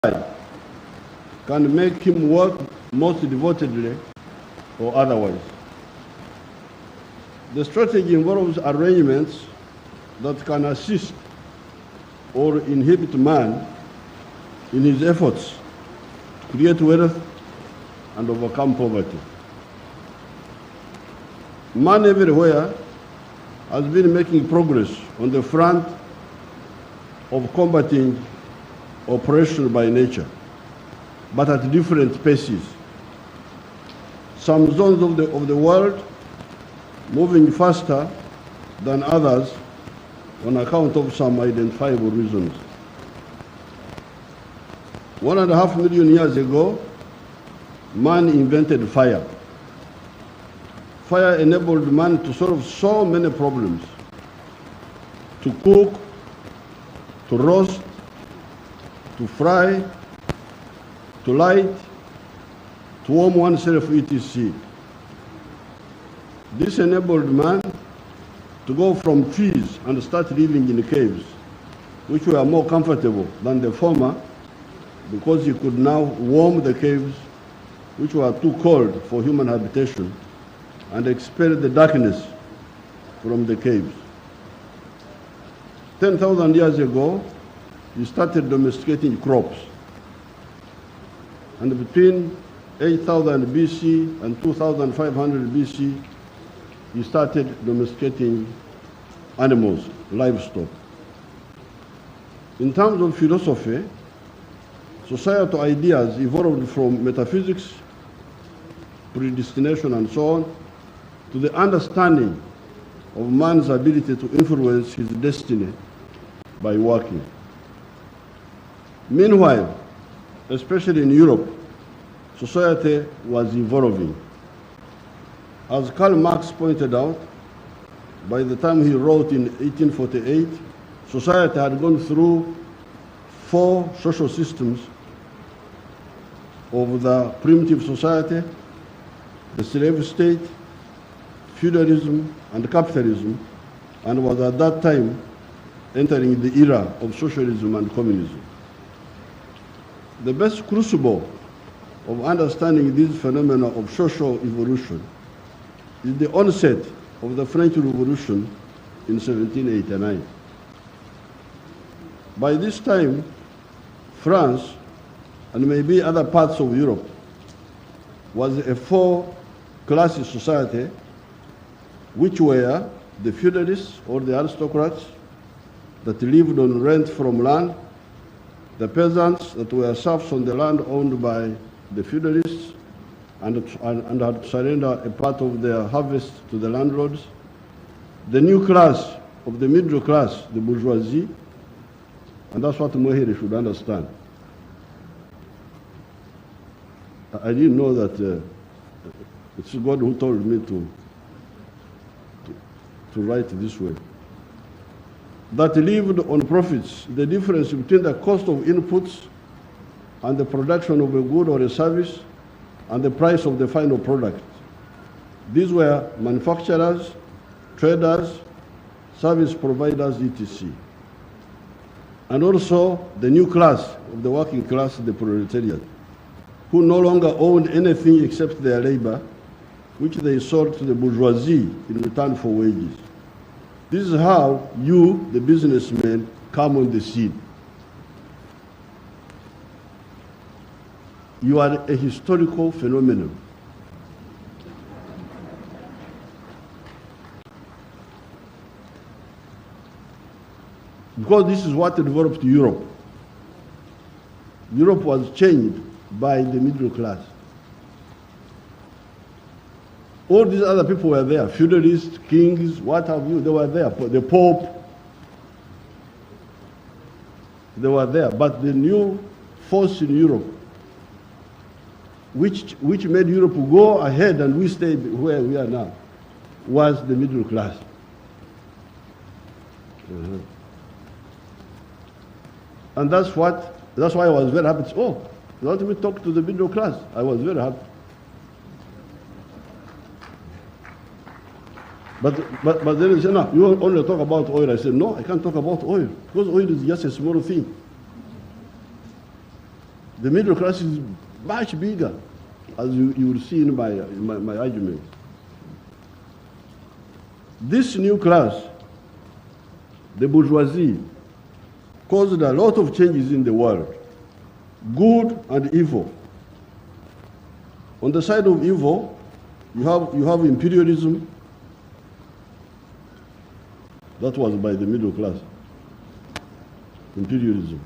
can make him work most devotedly or otherwise. The strategy involves arrangements that can assist or inhibit man in his efforts to create wealth and overcome poverty. Man everywhere has been making progress on the front of combating oppression by nature, but at different paces. Some zones of the world moving faster than others on account of some identifiable reasons. 1.5 million years ago, man invented fire. Fire enabled man to solve so many problems: to cook, to roast, to fry, to light, to warm oneself, etc. This enabled man to go from trees and start living in caves, which were more comfortable than the former, because he could now warm the caves, which were too cold for human habitation, and expel the darkness from the caves. 10,000 years ago, he started domesticating crops. And between 8,000 BC and 2,500 BC, he started domesticating animals, livestock. In terms of philosophy, societal ideas evolved from metaphysics, predestination, and so on, to the understanding of man's ability to influence his destiny by working. Meanwhile, especially in Europe, society was evolving. As Karl Marx pointed out, by the time he wrote in 1848, society had gone through 4 social systems of the primitive society, the slave state, feudalism, and capitalism, and was at that time entering the era of socialism and communism. The best crucible of understanding this phenomena of social evolution is the onset of the French Revolution in 1789. By this time, France, and maybe other parts of Europe, was a 4-class society, which were the feudalists or the aristocrats that lived on rent from land, the peasants that were serfs on the land owned by the feudalists and had to surrender a part of their harvest to the landlords, the new class of the middle class, the bourgeoisie, and that's what Mohiri should understand. I didn't know that it's God who told me to write this way. That lived on profits, the difference between the cost of inputs and the production of a good or a service and the price of the final product. These were manufacturers, traders, service providers, etc. And also the new class of the working class, the proletariat, who no longer owned anything except their labor, which they sold to the bourgeoisie in return for wages. This is how you, the businessmen, come on the scene. You are a historical phenomenon. Because this is what developed Europe. Europe was changed by the middle class. All these other people were there, feudalists, kings, what have you, they were there, the Pope, they were there. But the new force in Europe, which made Europe go ahead and we stay where we are now, was the middle class. And that's why I was very happy. Oh, let me talk to the middle class. I was very happy. But then they said, no, you only talk about oil. I said, no, I can't talk about oil, because oil is just a small thing. The middle class is much bigger, as you will see in my argument. This new class, the bourgeoisie, caused a lot of changes in the world, good and evil. On the side of evil, you have imperialism. That was by the middle class. Imperialism.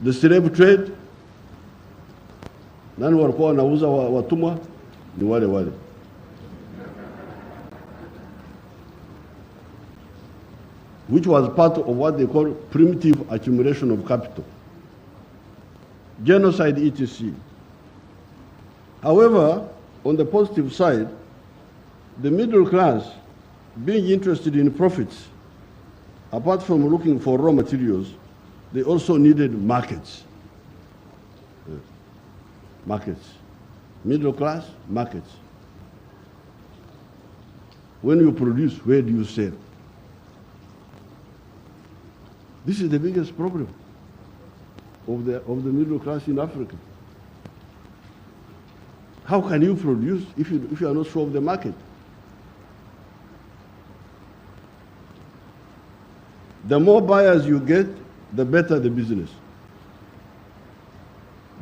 The slave trade, nani walikuwa wanauza watumwa? Ni wale wale. Which was part of what they call primitive accumulation of capital. Genocide, etc. However, on the positive side, the middle class, being interested in profits, apart from looking for raw materials, they also needed markets. Markets. Middle class, markets. When you produce, where do you sell? This is the biggest problem of the middle class in Africa. How can you produce if you are not sure of the market? The more buyers you get, the better the business.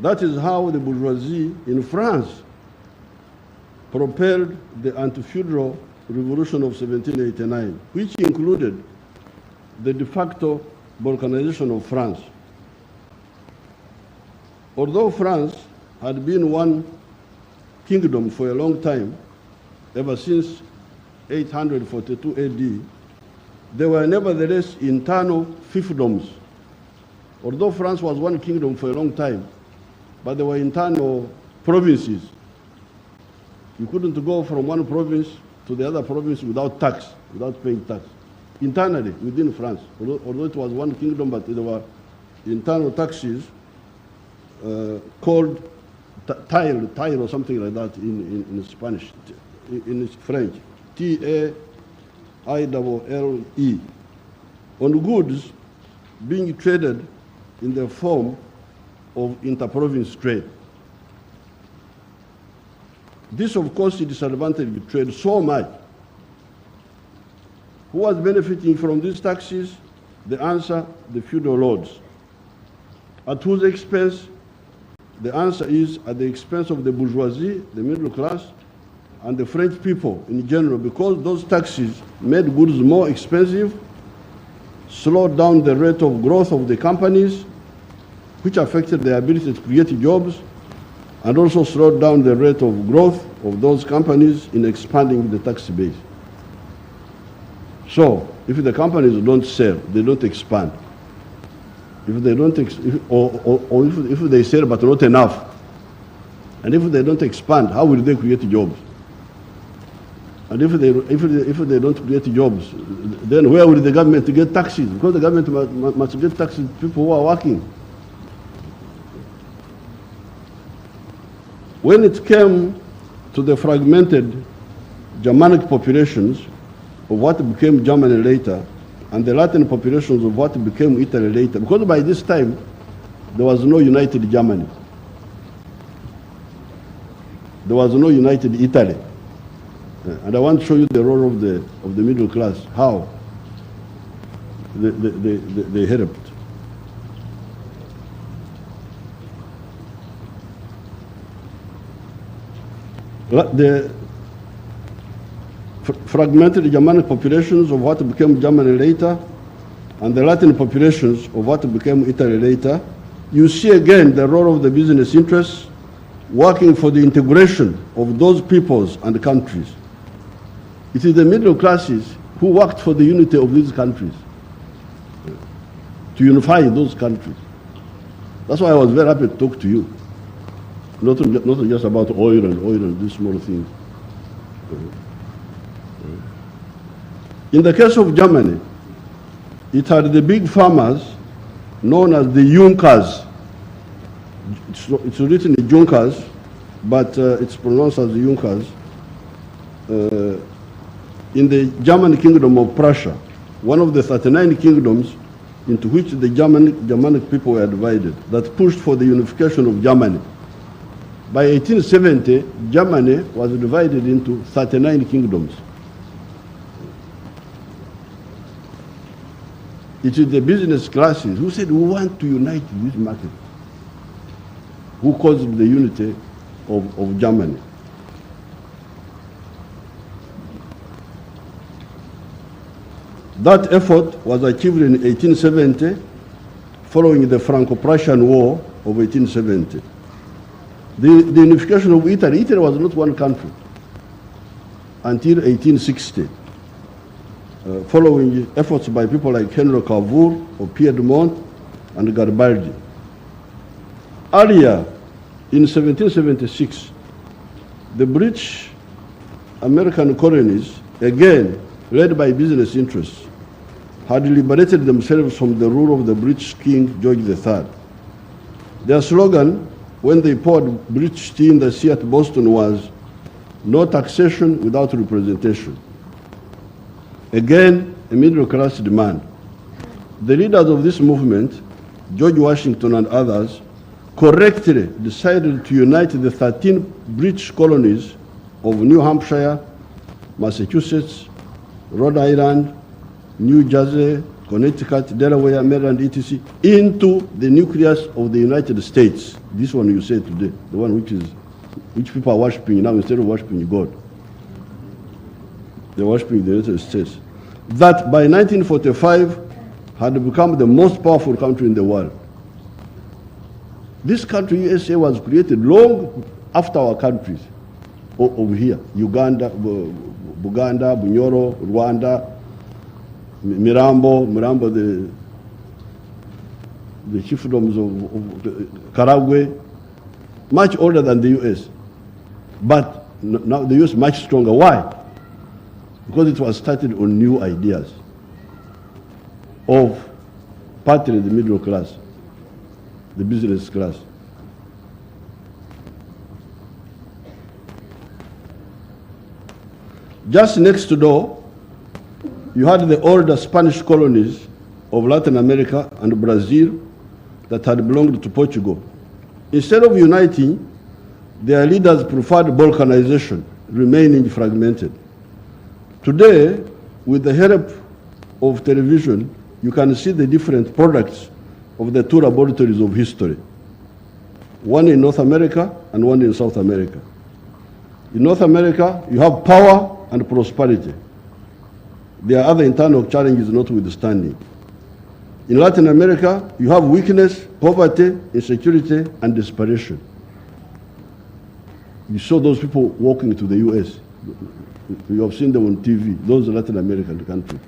That is how the bourgeoisie in France propelled the anti-feudal revolution of 1789, which included the de facto balkanization of France. Although France had been one kingdom for a long time, ever since 842 AD, there were nevertheless internal fiefdoms. Although France was one kingdom for a long time, but there were internal provinces. You couldn't go from one province to the other province without tax, without paying tax. Internally, within France, although it was one kingdom, but there were internal taxes called tile or something like that in Spanish, in French, T-A-I-L-L-E, on goods being traded in the form of inter-province trade. This, of course, disadvantaged trade so much. Who was benefiting from these taxes? The answer, the feudal lords. At whose expense? The answer is at the expense of the bourgeoisie, the middle class, and the French people in general, because those taxes made goods more expensive, slowed down the rate of growth of the companies, which affected their ability to create jobs, and also slowed down the rate of growth of those companies in expanding the tax base. So, if the companies don't sell, they don't expand. If they don't, if they sell but not enough, and if they don't expand, how will they create jobs? And if they don't create jobs, then where will the government get taxes? Because the government must get taxes people who are working. When it came to the fragmented Germanic populations of what became Germany later, and the Latin populations of what became Italy later, because by this time there was no united Germany. There was no united Italy. And I want to show you the role of the middle class, how they helped. The fragmented Germanic populations of what became Germany later, and the Latin populations of what became Italy later, you see again the role of the business interests working for the integration of those peoples and countries. It is the middle classes who worked for the unity of these countries, to unify those countries. That's why I was very happy to talk to you. Not just about oil and these small things. In the case of Germany, it had the big farmers known as the Junkers. It's written in Junkers, but it's pronounced as the Junkers. In the German kingdom of Prussia, one of the 39 kingdoms into which the Germanic people were divided, that pushed for the unification of Germany. By 1870, Germany was divided into 39 kingdoms. It is the business classes who said, we want to unite this market, who caused the unity of Germany. That effort was achieved in 1870, following the Franco-Prussian War of 1870. The unification of Italy was not one country until 1860, following efforts by people like Henry Cavour of Piedmont and Garibaldi. Earlier, in 1776, the British American colonies, again led by business interests, had liberated themselves from the rule of the British King George III. Their slogan, when they poured British tea in the sea at Boston, was "No taxation without representation." Again, a middle-class demand. The leaders of this movement, George Washington and others, correctly decided to unite the 13 British colonies of New Hampshire, Massachusetts, Rhode Island, New Jersey, Connecticut, Delaware, Maryland, etc., into the nucleus of the United States. This one you say today, the one which people are worshiping now instead of worshiping God. They're worshiping the United States. That by 1945 had become the most powerful country in the world. This country, USA, was created long after our countries over here. Uganda, Buganda, Bunyoro, Rwanda, Mirambo, the chiefdoms of Karagwe, much older than the US. But now the US is much stronger. Why? Because it was started on new ideas of partly the middle class, the business class. Just next door, you had the older Spanish colonies of Latin America and Brazil that had belonged to Portugal. Instead of uniting, their leaders preferred balkanization, remaining fragmented. Today, with the help of television, you can see the different products of the two laboratories of history, one in North America and one in South America. In North America, you have power and prosperity. There are other internal challenges notwithstanding. In Latin America, you have weakness, poverty, insecurity, and desperation. You saw those people walking to the US. You have seen them on TV, those Latin American countries.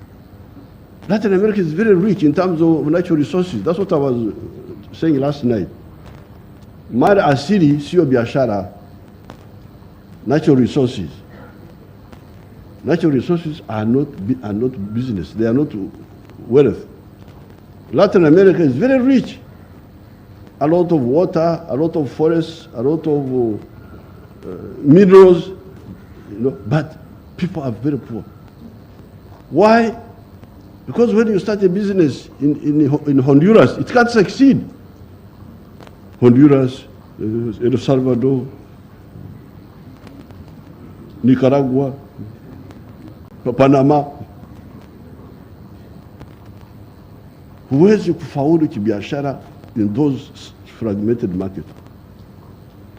Latin America is very rich in terms of natural resources. That's what I was saying last night. Mali asili sio biashara, natural resources. Natural resources are not business. They are not wealth. Latin America is very rich. A lot of water, a lot of forests, a lot of minerals, but people are very poor. Why? Because when you start a business in Honduras, it can't succeed. Honduras, El Salvador, Nicaragua, Panama. Huwezi kufaulu kibiashara in those fragmented markets.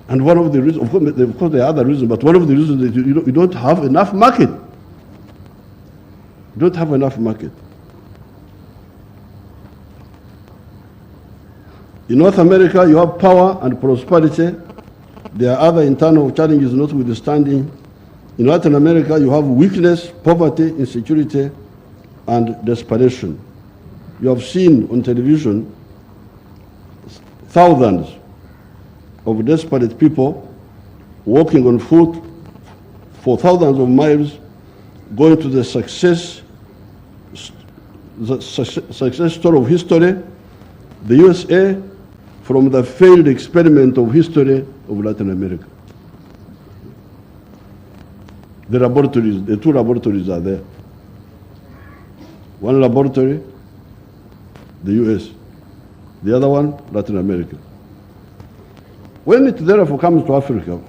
And one of the reasons, of course there are other reasons, but one of the reasons is you don't have enough market. You don't have enough market. In North America, you have power and prosperity. There are other internal challenges notwithstanding. In Latin America, you have weakness, poverty, insecurity, and desperation. You have seen on television thousands of desperate people walking on foot for thousands of miles, going to the success story of history, the USA, from the failed experiment of history of Latin America. The laboratories, the two laboratories are there. One laboratory, the US. The other one, Latin America. When it therefore comes to Africa,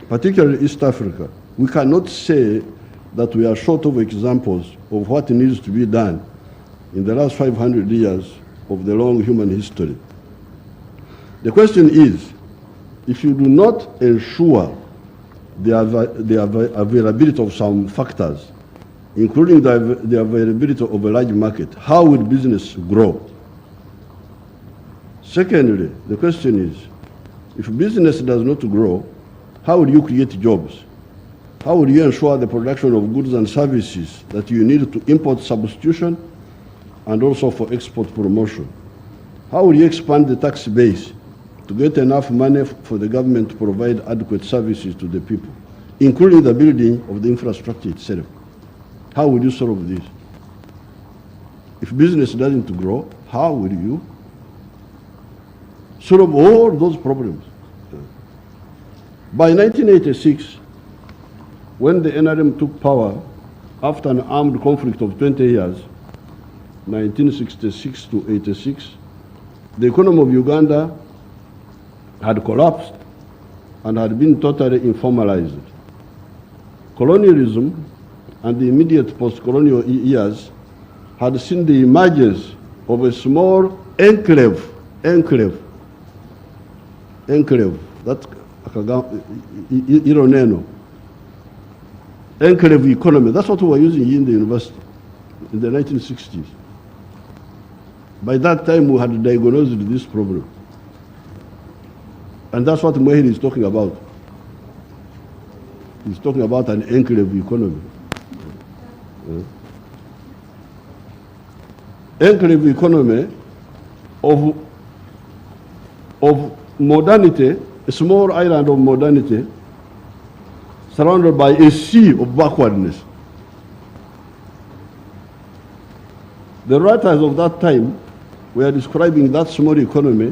particularly East Africa, we cannot say that we are short of examples of what needs to be done in the last 500 years of the long human history. The question is, if you do not ensure the availability of some factors, including the availability of a large market, how will business grow? Secondly, the question is, if business does not grow, how will you create jobs? How will you ensure the production of goods and services that you need to import substitution and also for export promotion? How will you expand the tax base to get enough money for the government to provide adequate services to the people, including the building of the infrastructure itself? How will you solve this? If business doesn't grow, how will you solve all those problems? By 1986, when the NRM took power after an armed conflict of 20 years, 1966 to 86, the economy of Uganda had collapsed and had been totally informalized. Colonialism and the immediate post-colonial years had seen the emergence of a small enclave, that Ironeno, enclave economy. That's what we were using in the university in the 1960s. By that time, we had diagnosed this problem. And that's what Mwahiri is talking about. He's talking about an enclave economy. Enclave economy of modernity, a small island of modernity, surrounded by a sea of backwardness. The writers of that time were describing that small economy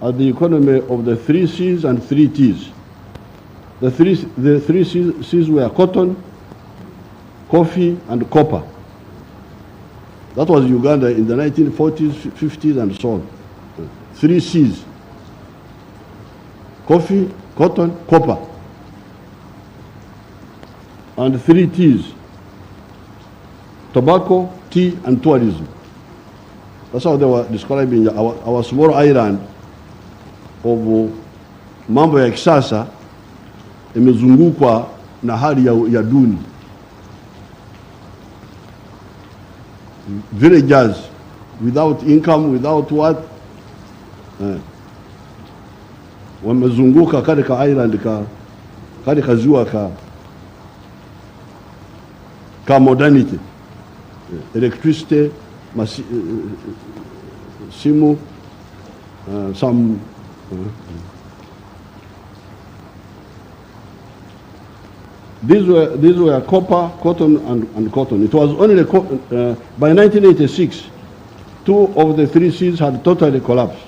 as the economy of the 3 C's and 3 T's. The three C's were cotton, coffee, and copper. That was Uganda in the 1940s, 50s, and so on. 3 C's: coffee, cotton, copper. And 3 T's: tobacco, tea, and tourism. That's how they were describing our small island of mambo ya kisasa imezungukwa na hali ya duni. Villagers without income, without what? Wamezunguka katika island katika ziwa ka modernity. Electricity, simu, some these were copper, cotton, and cotton. It was only by 1986, 2 of the 3 C's had totally collapsed.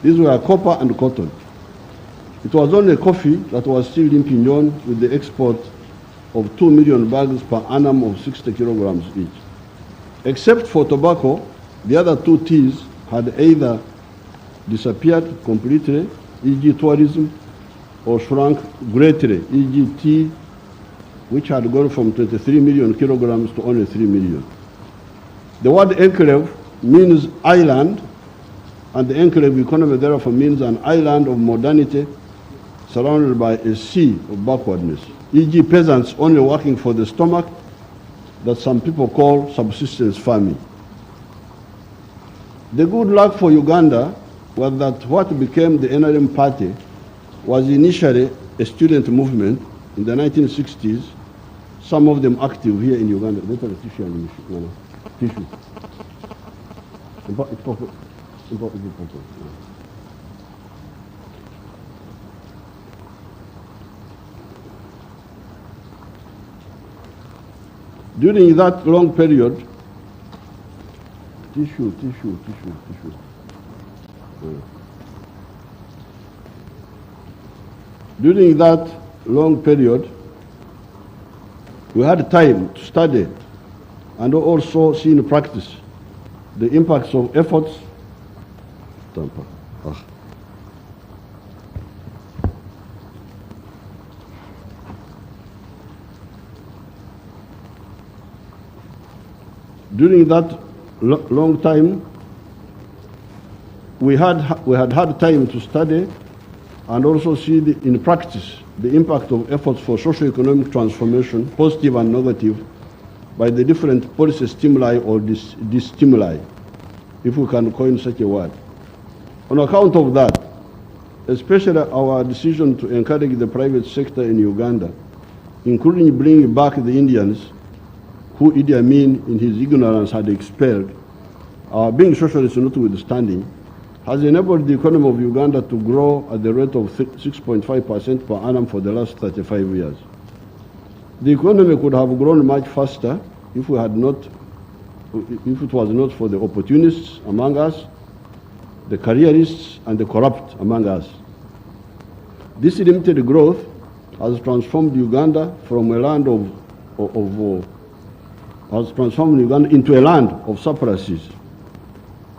These were copper and cotton. It was only coffee that was still limping on with the export of 2 million bags per annum of 60 kilograms each. Except for tobacco, the other 2 T's had either disappeared completely, e.g. tourism, or shrunk greatly, e.g. tea, which had gone from 23 million kilograms to only 3 million. The word enclave means island, and the enclave economy therefore means an island of modernity surrounded by a sea of backwardness, e.g. peasants only working for the stomach, that some people call subsistence farming. The good luck for Uganda was that what became the NRM party was initially a student movement in the 1960s, some of them active here in Uganda. Tissue. During that long period, tissue. During that long period, we had time to study and also see in practice the impacts of efforts. During that long time, we had had time to study and also see in practice the impact of efforts for socio-economic transformation, positive and negative, by the different policy stimuli or disstimuli, if we can coin such a word. On account of that, especially our decision to encourage the private sector in Uganda, including bringing back the Indians who Idi Amin, in his ignorance, had expelled, being socialists notwithstanding, has enabled the economy of Uganda to grow at the rate of 6.5% per annum for the last 35 years. The economy could have grown much faster if it was not for the opportunists among us, the careerists, and the corrupt among us. This limited growth has transformed Uganda from a land into a land of surpluses,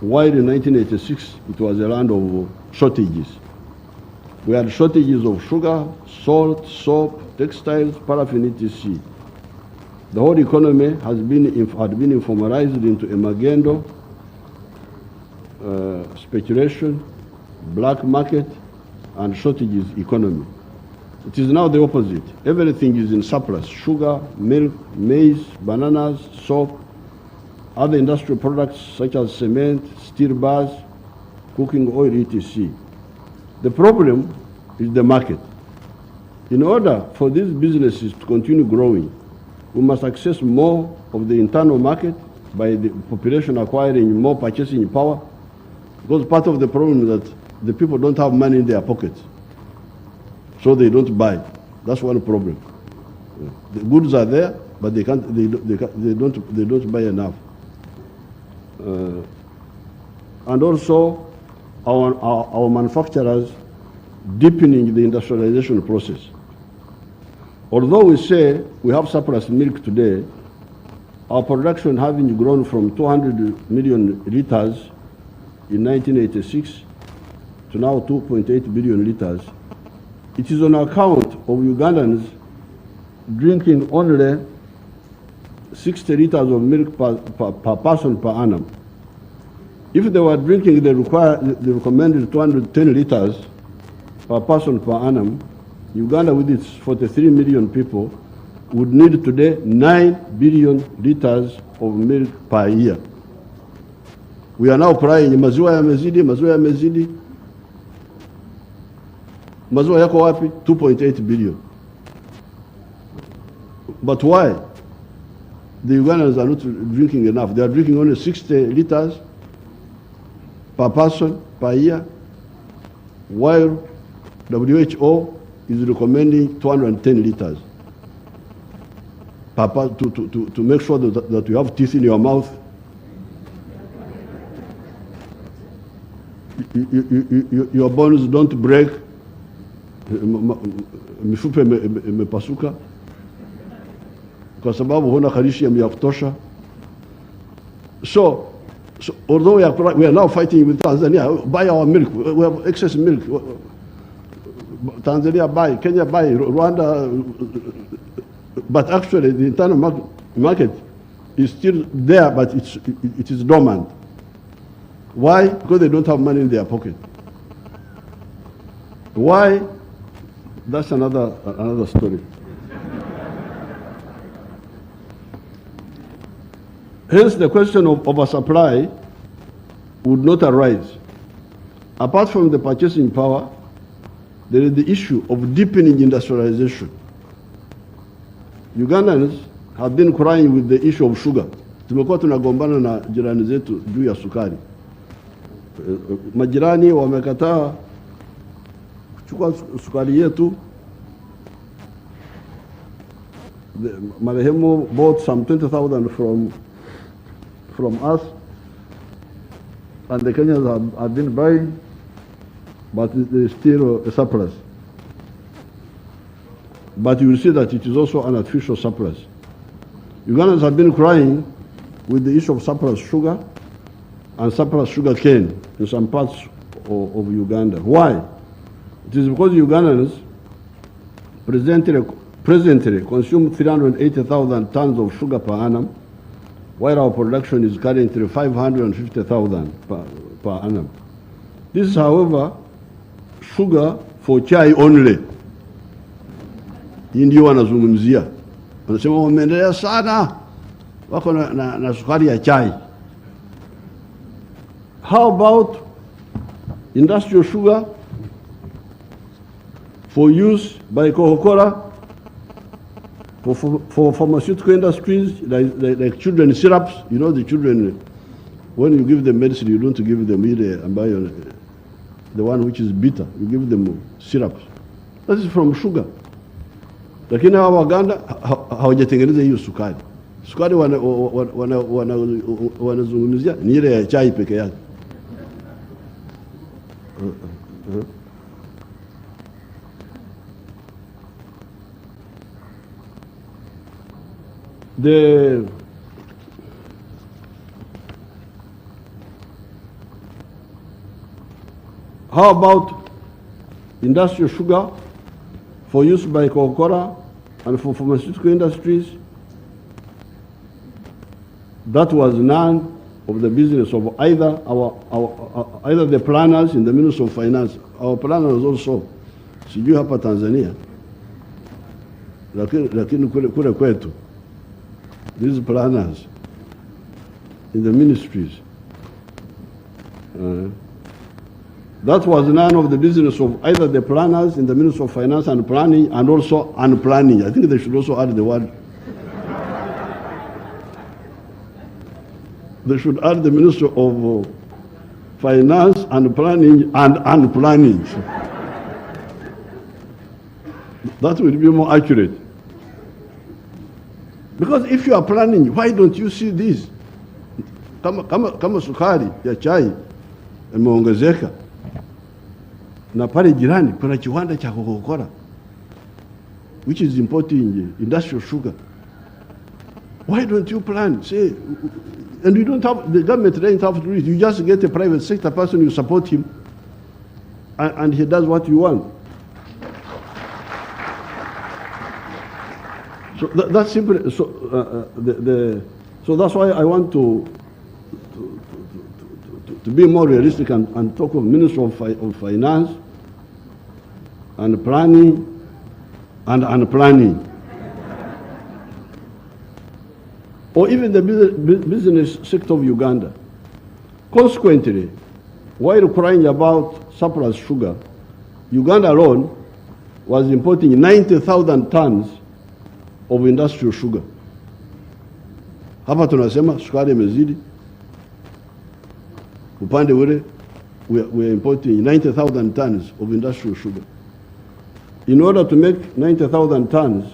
while in 1986 it was a land of shortages. We had shortages of sugar, salt, soap, textiles, paraffin, etc. The whole economy had been informalized into a magendo, speculation, black market, and shortages economy. It is now the opposite. Everything is in surplus: sugar, milk, maize, bananas, soap, other industrial products such as cement, steel bars, cooking oil, etc. The problem is the market. In order for these businesses to continue growing, we must access more of the internal market by the population acquiring more purchasing power, because part of the problem is that the people don't have money in their pockets, so they don't buy. That's one problem. The goods are there, but they don't buy enough. And also our manufacturers deepening the industrialization process. Although we say we have surplus milk today, our production having grown from 200 million liters in 1986 to now 2.8 billion liters, it is on account of Ugandans drinking only 60 liters of milk per person per annum. If they were drinking the recommended 210 liters per person per annum, Uganda, with its 43 million people, would need today 9 billion liters of milk per year. We are now crying, maziwa yamezidi, maziwa yamezidi. Maziwa yako wapi? 2.8 billion. But why? The Ugandans are not drinking enough. They are drinking only 60 liters per person per year, while WHO is recommending 210 liters to make sure that you have teeth in your mouth. Your bones don't break. Mifupa imepasuka kwa sababu huna calcium ya kutosha. So although we are now fighting with Tanzania, buy our milk. We have excess milk. Tanzania buy, Kenya buy, Rwanda, but actually the internal market is still there, but it is dormant. Why? Because they don't have money in their pocket. Why? That's another story. Hence, the question of oversupply would not arise. Apart from the purchasing power, there is the issue of deepening industrialization. Ugandans have been crying with the issue of sugar. Tumekuwa tunagombana na jirani zetu juu ya sukari. Majirani wamekataa kuchukua sukari yetu. Marehemu bought some 20,000 from us, and the Kenyans have been buying, but there is still a surplus. But you will see that it is also an artificial surplus. Ugandans have been crying with the issue of surplus sugar, and surplus sugar cane in some parts of Uganda. Why? It is because Ugandans presently consume 380,000 tons of sugar per annum, while our production is currently 550,000 per annum. This is, however, sugar for chai only. Hii ndio wanazungumzia. Wanasema wameendelea sana, wako na sukari ya chai. How about industrial sugar for use by Coca-Cola, for pharmaceutical industries, like children's syrups? You know, the children, when you give them medicine, you don't give them the one which is bitter. You give them syrups. That is from sugar. Lakini hawa Waganda hawajatengeneza hiyo sukari. Sukari wanazungumzia ni ile ya chai peke yake. How about industrial sugar for use by Coca-Cola and for pharmaceutical industries? That was none of the business of either either the planners in the Ministry of Finance. Our planners also, sijui hapa Tanzania, lakini kule kwetu, these planners in the ministries, that was none of the business of either the planners in the Ministry of Finance and Planning, and also unplanning. I think they should also add the word. They should add the Ministry of Finance and Planning and unplanning. That would be more accurate. Because if you are planning, why don't you see this? Kama sukari ya chai imeongezeka, na pale jirani kuna kiwanda cha Coca-Cola which is importing industrial sugar. Why don't you plan? Say, and you don't have, the government doesn't have to do it. You just get a private sector person, you support him, and he does what you want. So that's simple. So so that's why I want to be more realistic and talk of Minister of Finance and Planning and unplanning. Or even the business sector of Uganda. Consequently, while crying about surplus sugar, Uganda alone was importing 90,000 tons of industrial sugar. Hapa tunasema sukari imezidi. Upande ule, we are importing 90,000 tons of industrial sugar. In order to make 90,000 tons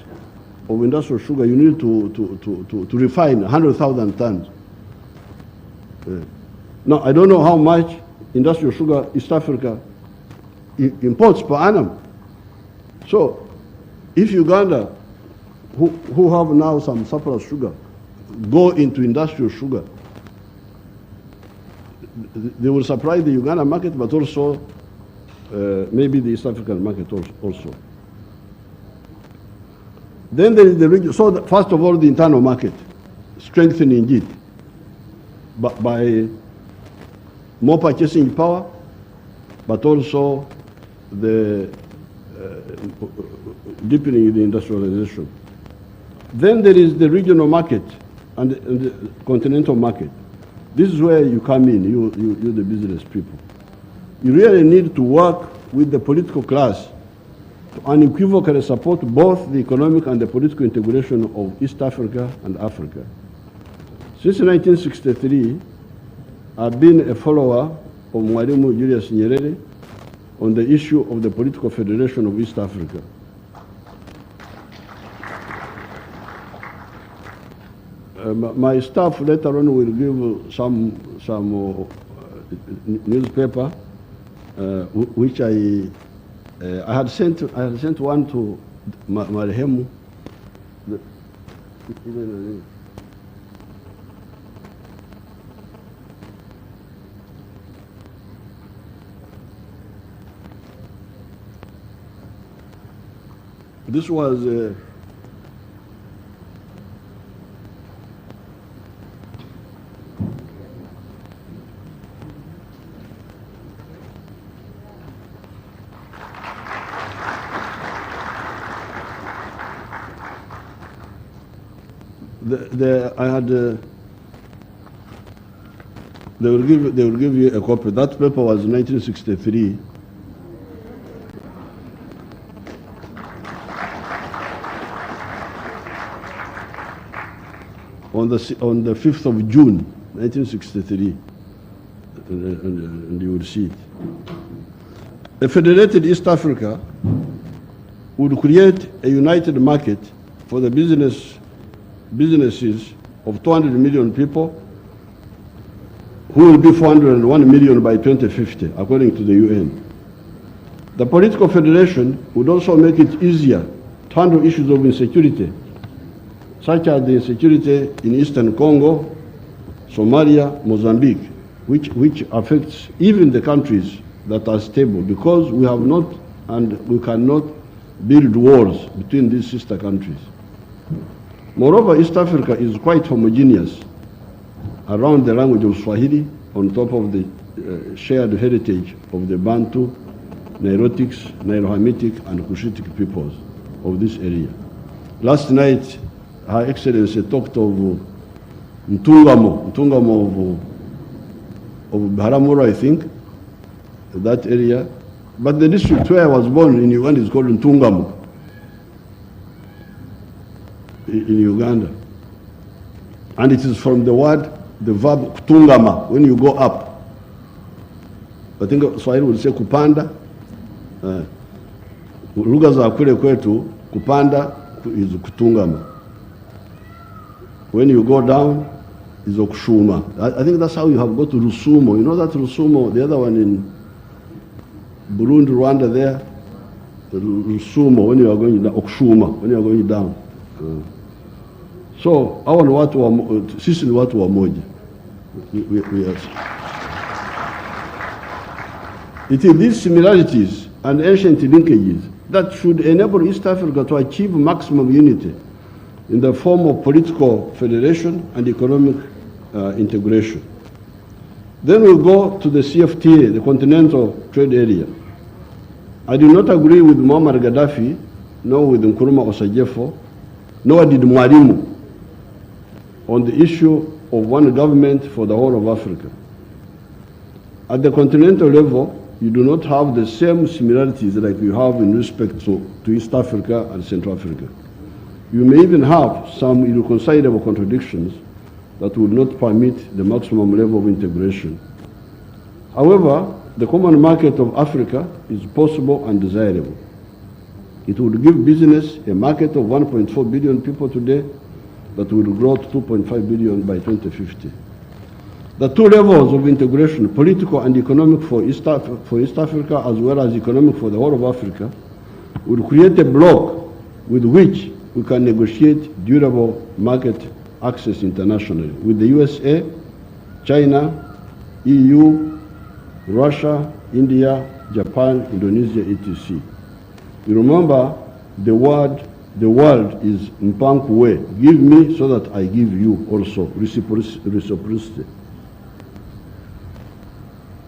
of industrial sugar, you need to refine 100,000 tons. Now, I don't know how much industrial sugar East Africa imports per annum. So, if Uganda, who have now some surplus sugar, go into industrial sugar, they will supply the Uganda market, but also maybe the East African market also. Then there is the region. So first of all, the internal market, strengthening it by more purchasing power, but also the deepening the industrialization. Then there is the regional market and the continental market. This is where you come in, you the business people. You really need to work with the political class to unequivocally support both the economic and the political integration of East Africa and Africa. Since 1963, I've been a follower of Mwalimu Julius Nyerere on the issue of the political federation of East Africa. My staff later on will give some newspaper which I had sent one to Marehemu. This was I had. They will give you a copy. That paper was 1963. On the 5th of June, 1963, and you will see it. A federated East Africa would create a united market for the businesses of 200 million people, who will be 401 million by 2050, according to the UN. The political federation would also make it easier to handle issues of insecurity, such as the insecurity in Eastern Congo, Somalia, Mozambique, which affects even the countries that are stable, because we have not and we cannot build wars between these sister countries. Moreover, East Africa is quite homogeneous around the language of Swahili, on top of the shared heritage of the Bantu, Nilotics, Nilo-Hamitic, and Cushitic peoples of this area. Last night, Her Excellency talked of Ntungamo of Biharamulo, I think, that area. But the district where I was born in Uganda is called Ntungamo, in Uganda. And it is from the verb kutungama, when you go up. I think Swahili would say kupanda. Lugha za kule kwetu, kupanda is kutungama. When you go down, is okushuma. I think that's how you have got to Rusumo. You know that Rusumo, the other one in Burundi, Rwanda there, Rusumo, when you are going down, okushuma, when you are going down. So, hawa ni watu wa, sisi ni watu wa moja. It is these similarities and ancient linkages that should enable East Africa to achieve maximum unity in the form of political federation and economic integration. Then we'll go to the CFTA, the Continental Trade Area. I do not agree with Muammar Gaddafi, nor with Nkrumah Osajefo, nor did Mwalimu, on the issue of one government for the whole of Africa. At the continental level, you do not have the same similarities like you have in respect to East Africa and Central Africa. You may even have some irreconcilable contradictions that will not permit the maximum level of integration. However, the common market of Africa is possible and desirable. It would give business a market of 1.4 billion people today that will grow to 2.5 billion by 2050. The two levels of integration, political and economic for East Africa, as well as economic for the whole of Africa, will create a bloc with which we can negotiate durable market access internationally with the USA, China, EU, Russia, India, Japan, Indonesia, etc. You remember the world is Mpankuwe. Give me so that I give you also. Reciprocity.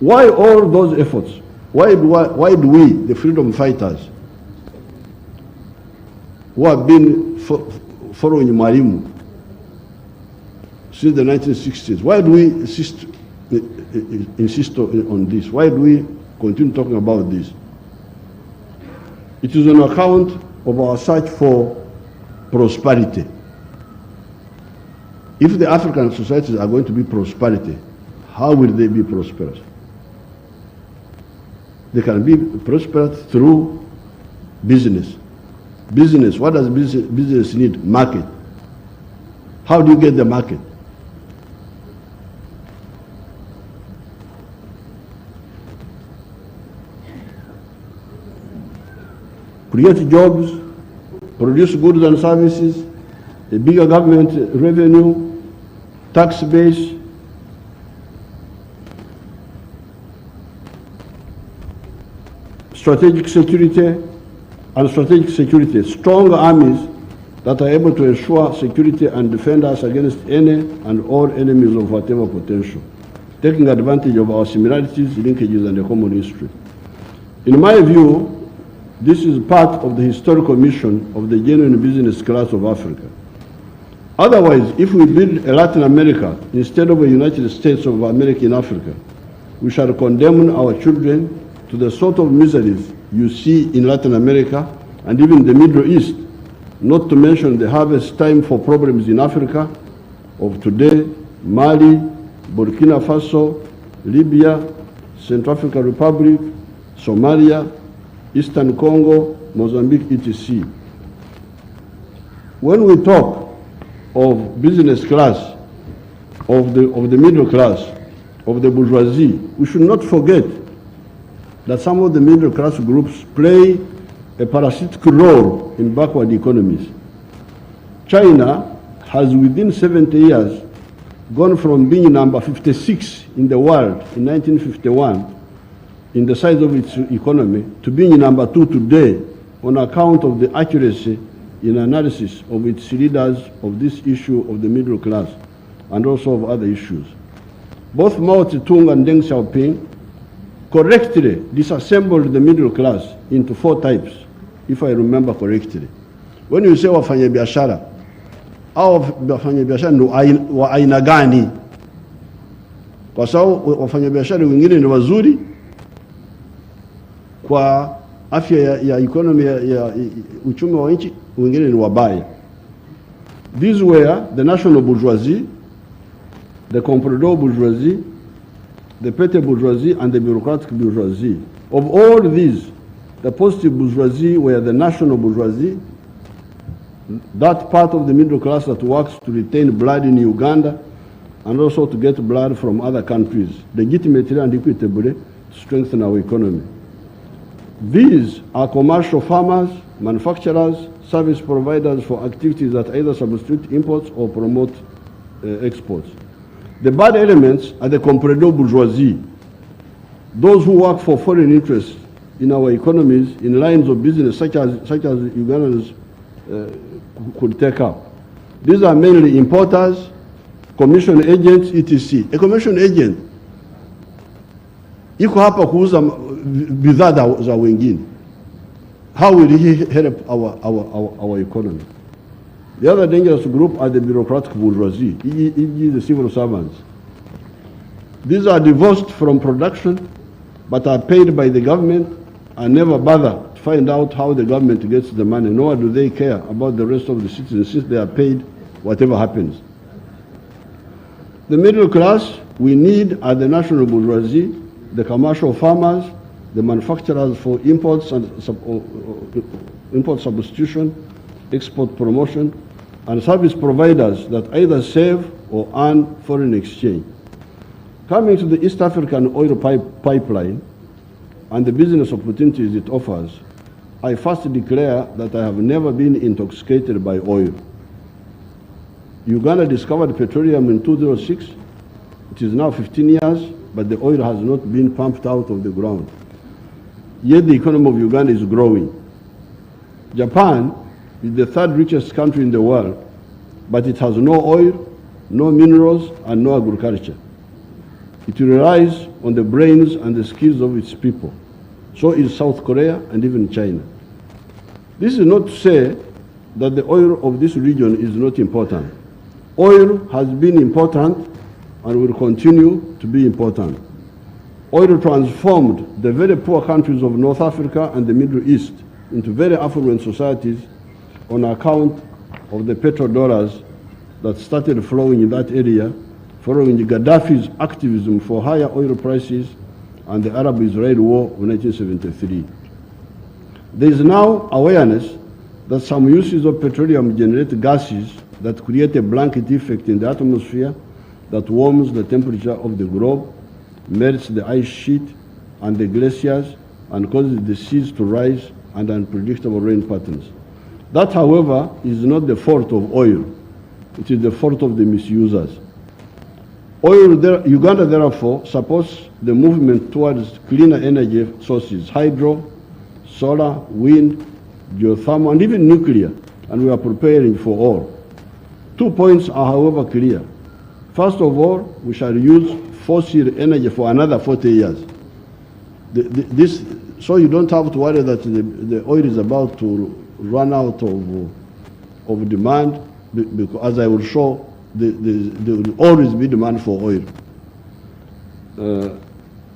Why all those efforts? Why do we, the freedom fighters, who have been following Mwalimu since the 1960s, why do we insist on this? Why do we continue talking about this? It is on account of our search for prosperity. If the African societies are going to be prosperity, how will they be prosperous? They can be prosperous through business. Business, what does business need? Market. How do you get the market? Create jobs, produce goods and services, a bigger government revenue, tax base, strategic security, and strategic security, strong armies that are able to ensure security and defend us against any and all enemies of whatever potential, taking advantage of our similarities, linkages, and a common history. In my view, this is part of the historical mission of the genuine business class of Africa. Otherwise, if we build a Latin America instead of a United States of America in Africa, we shall condemn our children to the sort of miseries you see in Latin America and even the Middle East, not to mention the harvest time for problems in Africa of today: Mali, Burkina Faso, Libya, Central African Republic, Somalia, Eastern Congo, Mozambique, etc. When we talk of business class, of the middle class, of the bourgeoisie, we should not forget that some of the middle class groups play a parasitic role in backward economies. China has within 70 years gone from being number 56 in the world in 1951 in the size of its economy to being number 2 today on account of the accuracy in analysis of its leaders of this issue of the middle class and also of other issues. Both Mao Zedong and Deng Xiaoping correctly disassembled the middle class into 4 types, if I remember correctly. When you say wafanya biashara, au wafanya biashara ni wa aina gani? Kwa sababu wafanya biashara wengine ni wazuri kwa afya ya economy ya uchumi wa nchi, wengine ni wabaya. These were the national bourgeoisie, the comprador bourgeoisie, the petty bourgeoisie, and the bureaucratic bourgeoisie. Of all these, the positive bourgeoisie were the national bourgeoisie, that part of the middle class that works to retain blood in Uganda and also to get blood from other countries, legitimately and equitably, to strengthen our economy. These are commercial farmers, manufacturers, service providers for activities that either substitute imports or promote exports. The bad elements are the comprador bourgeoisie, those who work for foreign interests in our economies in lines of business such as Ugandans could take up. These are mainly importers, commission agents, etc. A commission agent iko hapa kuuza bidhaa za wengine. How will he help our economy? The other dangerous group are the bureaucratic bourgeoisie, e.g. the civil servants. These are divorced from production, but are paid by the government and never bother to find out how the government gets the money, nor do they care about the rest of the citizens since they are paid whatever happens. The middle class we need are the national bourgeoisie, the commercial farmers, the manufacturers for imports and import substitution, export promotion, and service providers that either save or earn foreign exchange. Coming to the East African oil pipeline and the business opportunities it offers, I first declare that I have never been intoxicated by oil. Uganda discovered petroleum in 2006. It is now 15 years, but the oil has not been pumped out of the ground. Yet the economy of Uganda is growing. Japan is the 3rd richest country in the world, but it has no oil, no minerals, and no agriculture. It relies on the brains and the skills of its people. So is South Korea and even China. This is not to say that the oil of this region is not important. Oil has been important and will continue to be important. Oil transformed the very poor countries of North Africa and the Middle East into very affluent societies on account of the petrodollars that started flowing in that area following Gaddafi's activism for higher oil prices and the Arab-Israel War of 1973. There is now awareness that some uses of petroleum generate gases that create a blanket effect in the atmosphere that warms the temperature of the globe, melts the ice sheet and the glaciers, and causes the seas to rise and unpredictable rain patterns. That, however, is not the fault of oil. It is the fault of the misusers. Uganda, therefore, supports the movement towards cleaner energy sources, hydro, solar, wind, geothermal, and even nuclear, and we are preparing for all. 2 points are, however, clear. First of all, we shall use fossil energy for another 40 years. So you don't have to worry that the oil is about to run out of demand, because as I will show, there will always be demand for oil.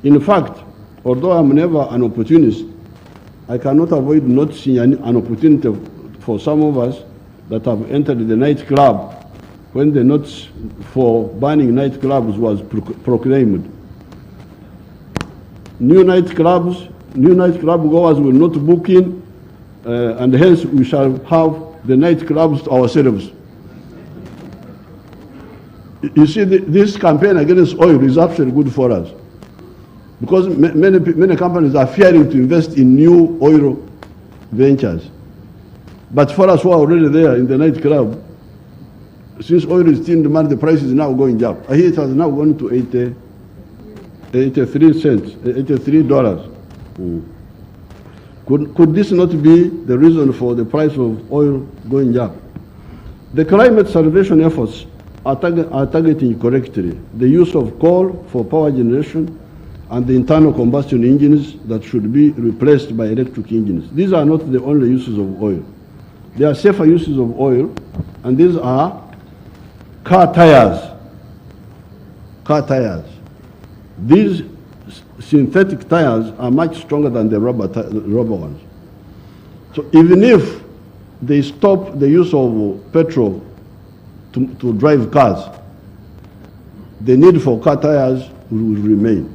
In fact, although I'm never an opportunist, I cannot avoid not seeing an opportunity for some of us that have entered the nightclub when the notice for banning nightclubs was proclaimed. New nightclub goers will not book in, and hence we shall have the nightclubs to ourselves. You see, this campaign against oil is actually good for us, because many companies are fearing to invest in new oil ventures. But for us who are already there in the nightclub, since oil is still in demand, the price is now going up. I hear it has now gone to $83. Could this not be the reason for the price of oil going up? The climate salvation efforts are targeting correctly the use of coal for power generation and the internal combustion engines that should be replaced by electric engines. These are not the only uses of oil. There are safer uses of oil, and these are car tires. Car tires. These synthetic tires are much stronger than the rubber ones. So even if they stop the use of petrol to drive cars, the need for car tires will remain.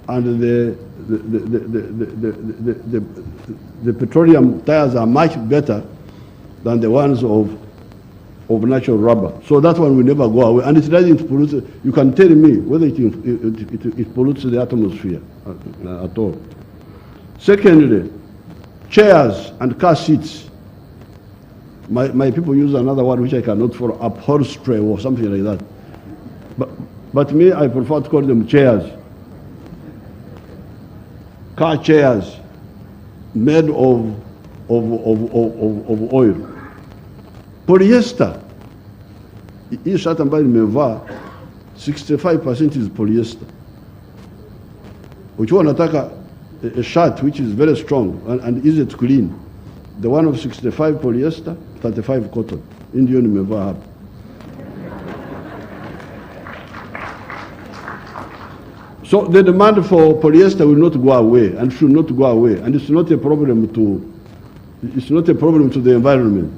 And the petroleum tires are much better than the ones of natural rubber. So that one will never go away. And it doesn't pollute. You can tell me whether it pollutes the atmosphere at all. Secondly, chairs and car seats. My people use another word which I cannot follow, upholstery or something like that. But me, I prefer to call them chairs. Car chairs made of oil. Polyester. Hii shirt ambayo nimevaa 65% is polyester. Ukiwa unataka a shirt which is very strong and easy to clean, the one of 65 polyester, 35 cotton. Ndio nimevaa hapa. So the demand for polyester will not go away and should not go away, and it's not a problem to the environment.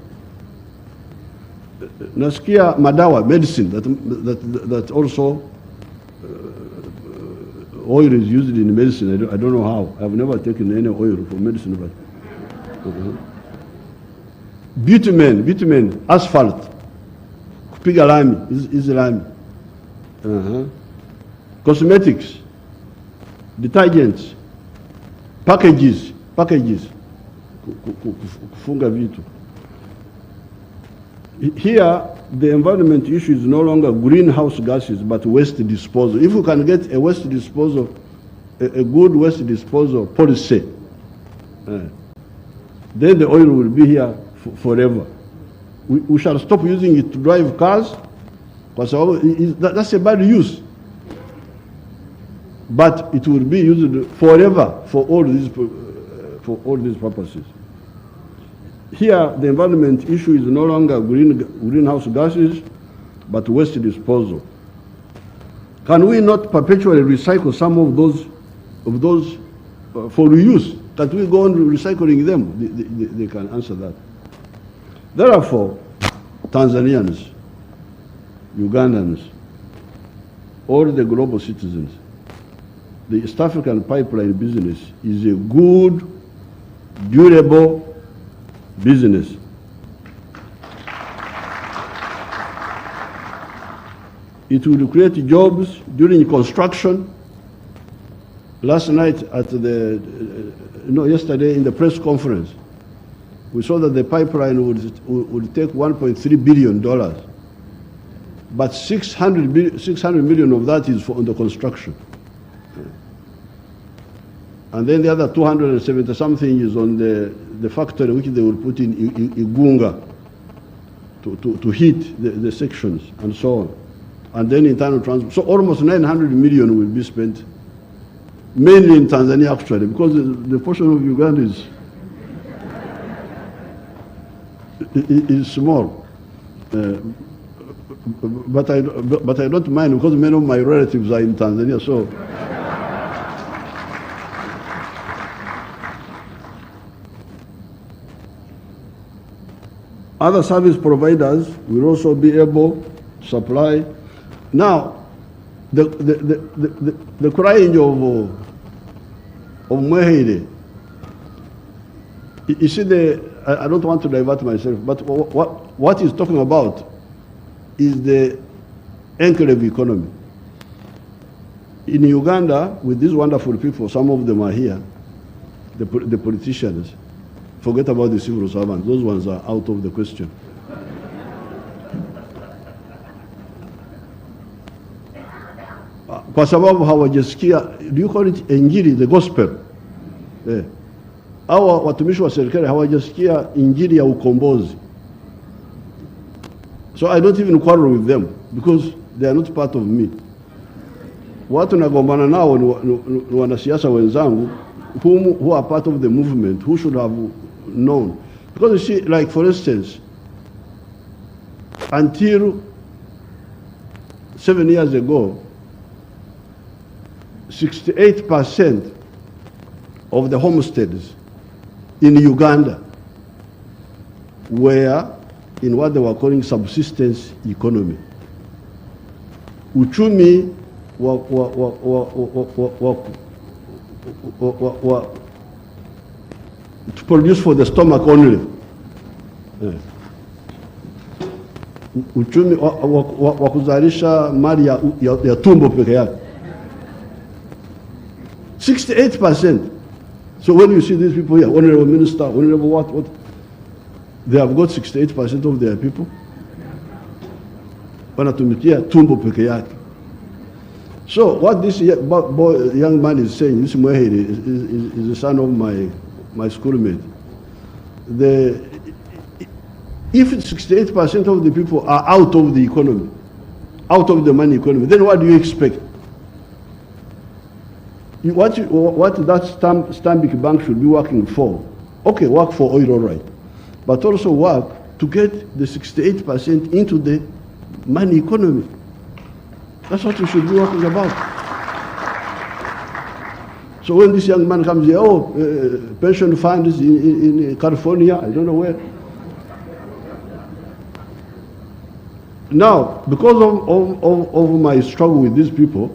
Nasikia madawa, medicine, that also oil is used in medicine. I don't know how. I've never taken any oil for medicine, but bitumen, asphalt, kupiga lami, is lami. Cosmetics, detergents, packages, kufunga vitu. Here, the environment issue is no longer greenhouse gases, but waste disposal. If we can get a waste disposal, a good waste disposal policy, then the oil will be here forever. We shall stop using it to drive cars, because that's a bad use. But it will be used forever for all these purposes. Here, the environment issue is no longer greenhouse gases, but waste disposal. Can we not perpetually recycle some of those for reuse? Can we go on recycling them? They can answer that. Therefore, Tanzanians, Ugandans, all the global citizens, the East African pipeline business is a good, durable business. It will create jobs during construction. Last night yesterday in the press conference, we saw that the pipeline would take $1.3 billion, but 600 million of that is on the construction. And then the other 270 something is on the factory which they will put in Uganda to heat the sections and so on. And then internal transport. So almost 900 million will be spent, mainly in Tanzania actually, because the portion of Uganda is small. But I don't mind because many of my relatives are in Tanzania, so. Other service providers will also be able to supply. Now, the crying of Mwehire, you see, I don't want to divert myself, but what he's talking about is the enclave economy. In Uganda, with these wonderful people, some of them are here, the politicians. Forget about the civil servants. Those ones are out of the question. Kwa sababu hawajasikia, do you call it injili, the gospel? Hawa watumishi wa serikali hawajasikia injili ya ukombozi. So I don't even quarrel with them because they are not part of me. Watu nagombana nao ni wanasiasa wenzangu who are part of the movement, who should have known. Because you see, like for instance, until 7 years ago, 68% of the homesteads in Uganda were in what they were calling subsistence economy. Uchumi to produce for the stomach only. Uchumi wa kuzalisha mali ya tumbo peke yake. 68%. So when you see these people here, honorable minister, honorable what, they have got 68% of their people. Wanatumikia tumbo peke yake. So what this young man is saying, this Mwehiri is the son of my schoolmate. If 68% of the people are out of the economy, out of the money economy, then what do you expect? What that Stanbic Bank should be working for? Okay, work for oil, all right. But also work to get the 68% into the money economy. That's what we should be working about. So when this young man comes here, pension funds in California, I don't know where. Now, because of my struggle with these people,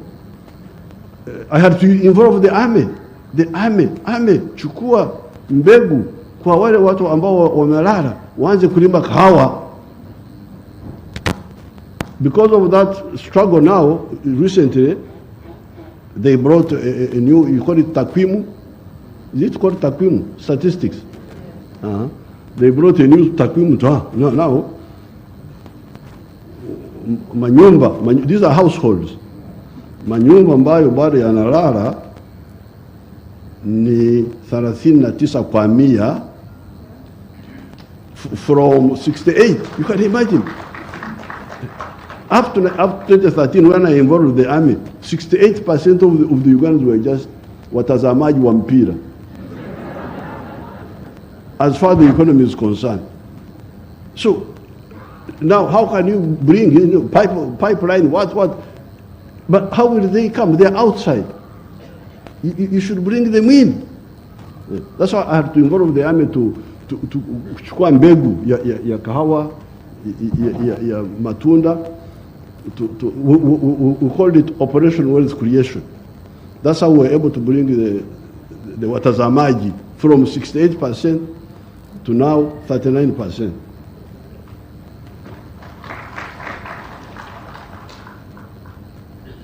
I had to involve the army. The army, chukua mbegu kwa wale watu ambao wamelala, waanze kulima kahawa. Because of that struggle now, recently, they brought a new, you call it takwimu? Is it called takwimu? Statistics. They brought a new takwimu now. Manyumba, these are households. Manyumba ambayo bado yanalala ni 39 kwa 100 from 68. You can imagine. Up to 2013, when I involved the army, 68% of the Ugandans were just watazamaji wa mpira. As far as the economy is concerned. So, now how can you bring in pipeline, what? But how will they come? They're outside. You should bring them in. That's why I have to involve the army to kuchukua mbegu ya kahawa, ya matunda. We called it Operation Wealth Creation. That's how we're able to bring the watazamaji from 68% to now 39%.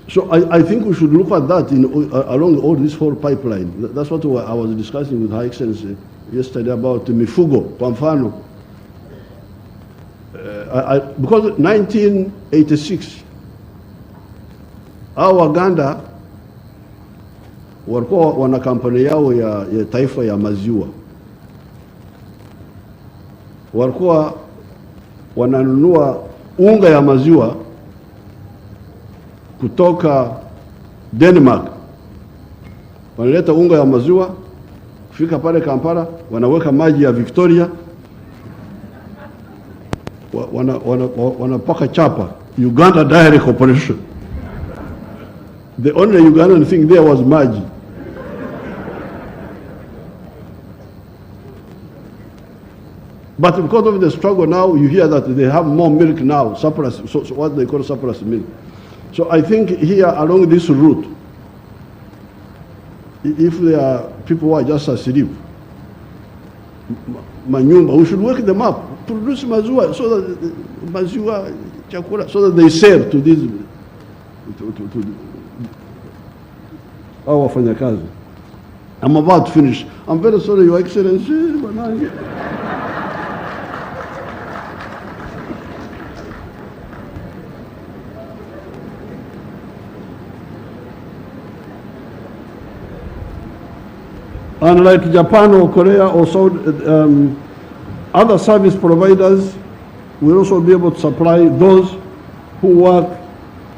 So I think we should look at that along all this whole pipeline. That's what I was discussing with Her Excellency yesterday about mifugo, kwa mfano. Because 1986, our Uganda walikuwa wana kampuni yao ya taifa ya maziwa. Walikuwa wananunua unga ya maziwa kutoka Denmark. Wanaleta unga ya maziwa, kufika pale Kampala, wanaweka maji ya Victoria, wanapaka chapa Uganda Dairy Corporation. The only Ugandan thing there was maji. But because of the struggle now, you hear that they have more milk now, surplus, so what they call surplus milk. So I think here along this route, if there are people who are just asleep, manyumba, we should wake them up, produce maziwa, so that maziwa chakula, so that they sell to these to our wafanyakazi. I'm about to finish. I'm very sorry, Your Excellency. Unlike Japan or Korea or other service providers, will also be able to supply those who work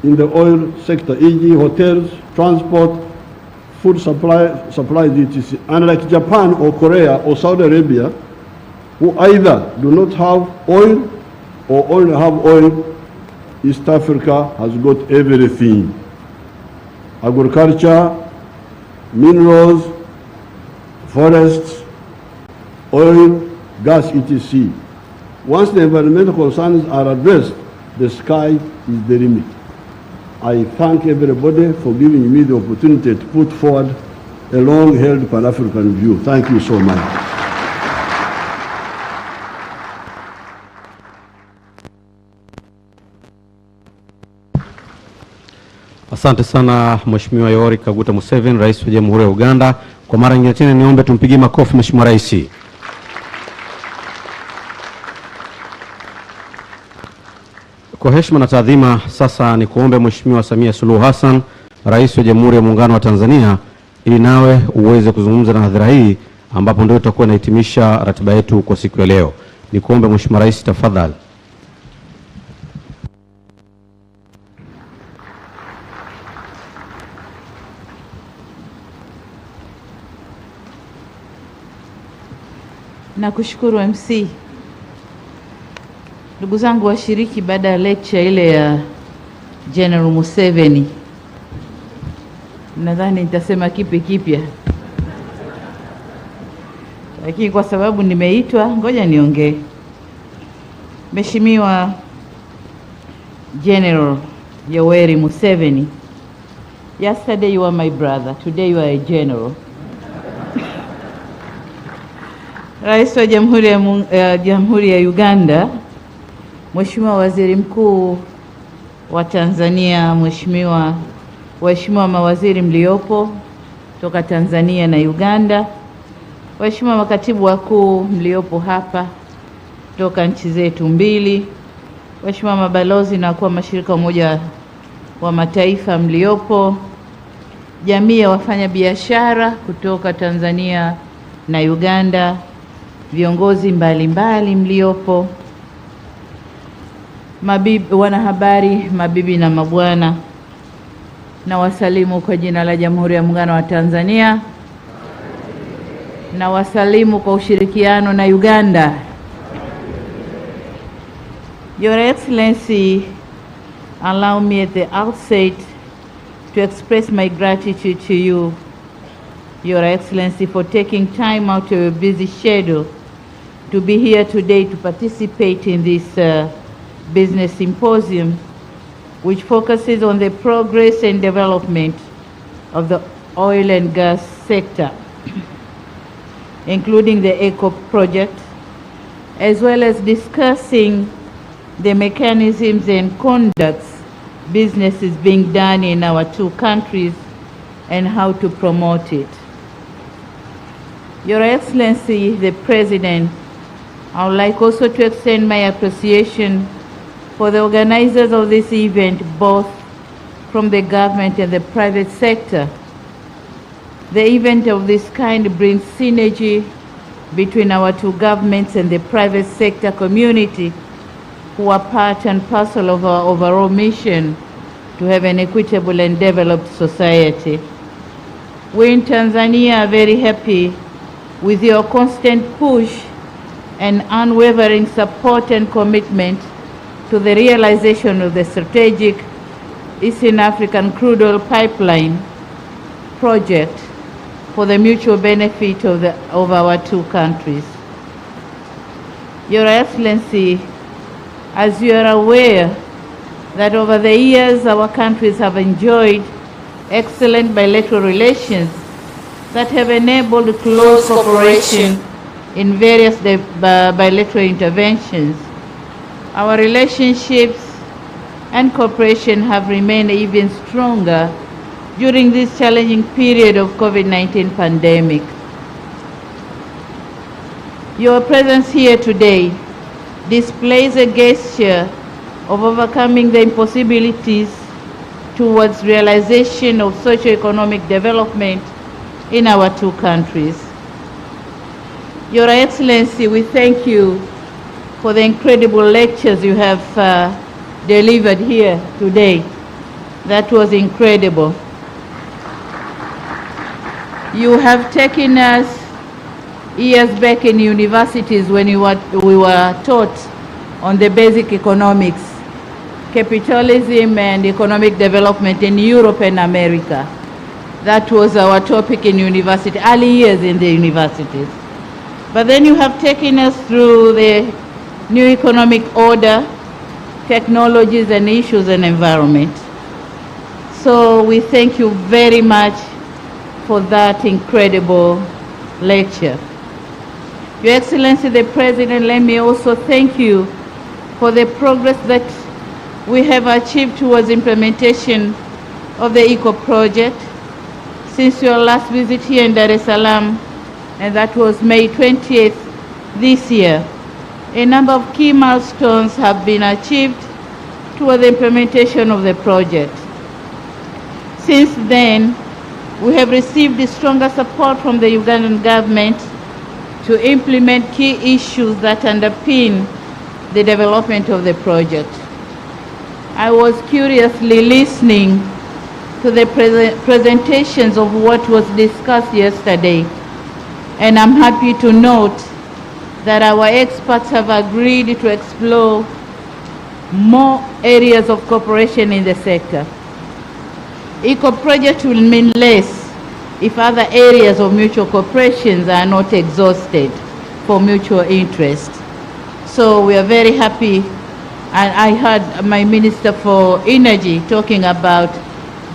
in the oil sector, e.g. hotels, transport, food supply, etc. Unlike Japan or Korea or Saudi Arabia, who either do not have oil or only have oil, East Africa has got everything. Agriculture, minerals, forests, oil, gas, etc. Once the environmental concerns are addressed, the sky is the limit. I thank everybody for giving me the opportunity to put forward a long-held Pan-African view. Thank you so much. Asante sana Mheshimiwa Yoweri Kaguta Museveni, Rais wa Jamhuri ya Uganda. Kwa mara nyingine tena niombe tumpigie makofi Mheshimiwa Rais. Kwa heshima na taadhima, sasa ni kuombe Mheshimiwa Samia Suluhu Hassan, Rais wa Jamhuri ya Muungano wa Tanzania, ili nawe uweze kuzungumza na hadhira hii ambapo ndio tutakuwa nahitimisha ratiba yetu kwa siku ya leo. Ni kuombe Mheshimiwa Rais, tafadhali. Nakushukuru MC. Ndugu zangu washiriki, baada ya lecture ile ya General Museveni, nadhani nitasema kipi kipya, lakini kwa sababu nimeitwa ngoja niongee. Mheshimiwa General Yoweri Museveni, yesterday you were my brother, today you are a general. Rais wa Jamhuri ya Uganda, Mheshimiwa Waziri Mkuu wa Tanzania, waheshimiwa mawaziri mliopo toka Tanzania na Uganda, waheshimiwa makatibu wakuu mliopo hapa toka nchi zetu mbili, waheshimiwa mabalozi na wakuu wa mashirika Umoja wa Mataifa mliopo, jamii ya wafanya biashara kutoka Tanzania na Uganda, viongozi mbalimbali mliopo, wanahabari, mabibi na mabwana, na wasalimu kwa jina la Jamhuri ya Muungano wa Tanzania, na wasalimu kwa ushirikiano na Uganda. Your Excellency, allow me at the outset to express my gratitude to you, Your Excellency, for taking time out of your busy schedule to be here today to participate in this business symposium, which focuses on the progress and development of the oil and gas sector, including the ECO project, as well as discussing the mechanisms and conducts businesses being done in our two countries and how to promote it. Your Excellency, the President, I would like also to extend my appreciation for the organizers of this event, both from the government and the private sector, The event of this kind brings synergy between our two governments and the private sector community, who are part and parcel of our overall mission to have an equitable and developed society. We in Tanzania are very happy with your constant push and unwavering support and commitment to the realization of the strategic Eastern African crude oil pipeline project for the mutual benefit of our two countries. Your Excellency, as you are aware that over the years our countries have enjoyed excellent bilateral relations that have enabled close cooperation in various bilateral interventions. Our relationships and cooperation have remained even stronger during this challenging period of COVID-19 pandemic. Your presence here today displays a gesture of overcoming the impossibilities towards realization of socio-economic development in our two countries. Your Excellency, we thank you for the incredible lectures you have delivered here today. That was incredible. You have taken us years back in universities when we were taught on the basic economics, capitalism and economic development in Europe and America. That was our topic in university, early years in the universities. But then you have taken us through the new economic order, technologies and issues and environment. So we thank you very much for that incredible lecture. Your Excellency the President, let me also thank you for the progress that we have achieved towards implementation of the ECO project since your last visit here in Dar es Salaam, and that was May 20th this year. A number of key milestones have been achieved toward the implementation of the project. Since then, we have received stronger support from the Ugandan government to implement key issues that underpin the development of the project. I was curiously listening to the presentations of what was discussed yesterday, and I'm happy to note that our experts have agreed to explore more areas of cooperation in the sector. ECO project will mean less if other areas of mutual cooperation are not exhausted for mutual interest. So we are very happy, and I heard my Minister for Energy talking about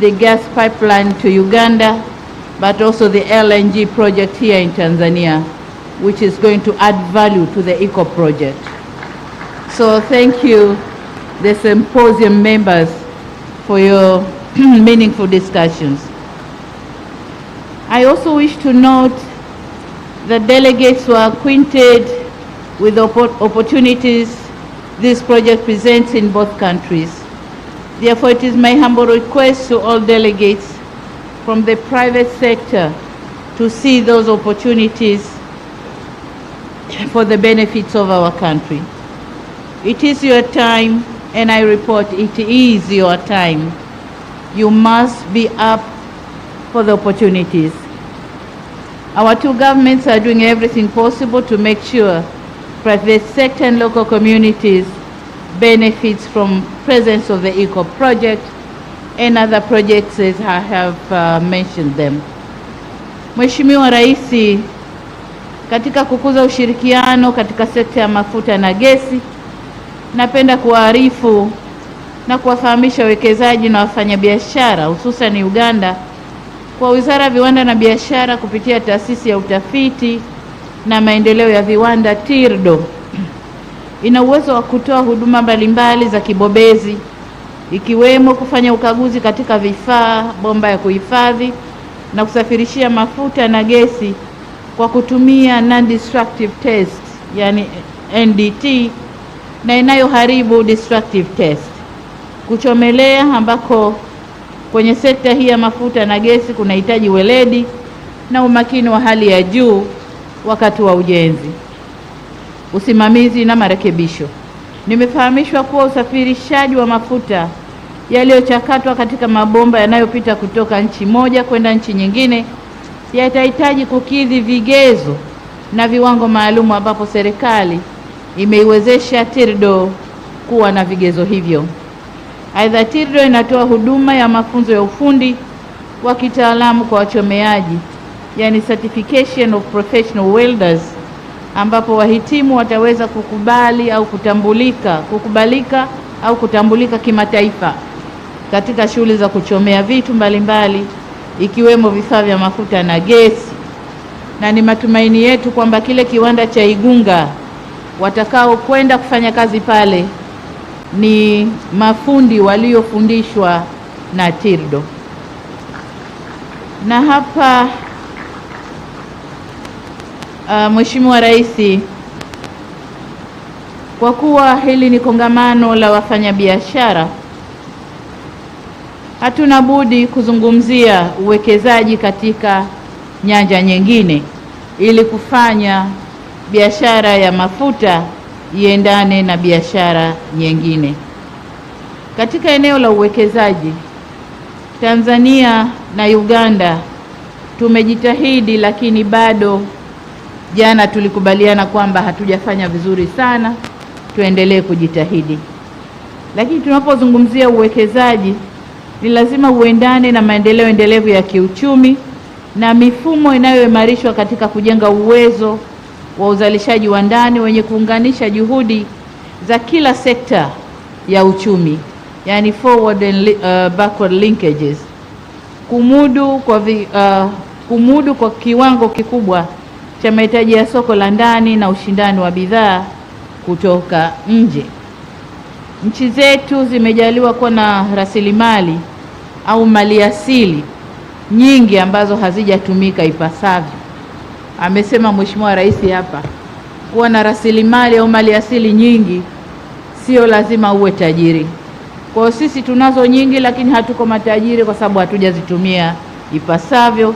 the gas pipeline to Uganda, but also the LNG project here in Tanzania, which is going to add value to the ECO project. So thank you, the symposium members, for your meaningful discussions. I also wish to note that delegates were acquainted with the opportunities this project presents in both countries. Therefore, it is my humble request to all delegates from the private sector to see those opportunities for the benefits of our country. It is your time, and I report it is your time. You must be up for the opportunities. Our two governments are doing everything possible to make sure private sector and local communities benefits from presence of the ECO project and other projects as I have mentioned them. Mheshimiwa Rais, katika kukuza ushirikiano katika sekta ya mafuta na gesi, napenda kuwaarifu na kuwafahamisha wawekezaji na wafanyabiashara hususan Uganda kwa Wizara ya Viwanda na Biashara kupitia Taasisi ya Utafiti na Maendeleo ya Viwanda TIRDO ina uwezo wa kutoa huduma mbalimbali za kibobezi ikiwemo kufanya ukaguzi katika vifaa, bomba ya kuhifadhi na kusafirishia mafuta na gesi kwa kutumia non-destructive test, yani NDT, na inayoharibu destructive test. Kuchomelea ambako kwenye sekta hii ya mafuta na gesi kunahitaji weledi na umakini wa hali ya juu wakati wa ujenzi, usimamizi na marekebisho. Nimefahamishwa kuwa usafirishaji wa mafuta yaliyochakatwa katika mabomba yanayopita kutoka nchi moja kwenda nchi nyingine yatahitaji kukidhi vigezo na viwango maalum, ambapo serikali imeiwezesha TIRDO kuwa na vigezo hivyo. Aidha, TIRDO inatoa huduma ya mafunzo ya ufundi wa kitaalamu kwa wachomeaji, yani certification of professional welders, ambapo wahitimu wataweza kukubalika au kutambulika kimataifa katika shughuli za kuchomea vitu mbalimbali ikiwemo vifaa vya mafuta na gesi. Na ni matumaini yetu kwamba kile kiwanda cha Igunga watakao kwenda kufanya kazi pale ni mafundi waliofundishwa na TIRDO. Na hapa Mheshimiwa Rais, kwa kuwa hili ni kongamano la wafanyabiashara, hatuna budi kuzungumzia uwekezaji katika nyanja nyingine ili kufanya biashara ya mafuta iendane na biashara nyingine. Katika eneo la uwekezaji, Tanzania na Uganda tumejitahidi, lakini bado jana tulikubaliana kwamba hatujafanya vizuri sana, tuendelee kujitahidi. Lakini tunapozungumzia uwekezaji ni lazima uendane na maendeleo endelevu ya kiuchumi na mifumo inayoimarishwa katika kujenga uwezo wa uzalishaji wa ndani wenye kuunganisha juhudi za kila sekta ya uchumi, yani forward and backward linkages, kumudu kwa kiwango kikubwa cha mahitaji ya soko la ndani na ushindani wa bidhaa kutoka nje. Nchi zetu zimejaliwa kuwa na rasilimali au maliasili nyingi ambazo hazijatumika ipasavyo. Amesema Mheshimiwa Rais hapa, kuwa na rasilimali au maliasili nyingi sio lazima uwe tajiri. Kwa hiyo sisi tunazo nyingi, lakini hatuko matajiri kwa sababu hatujazitumia ipasavyo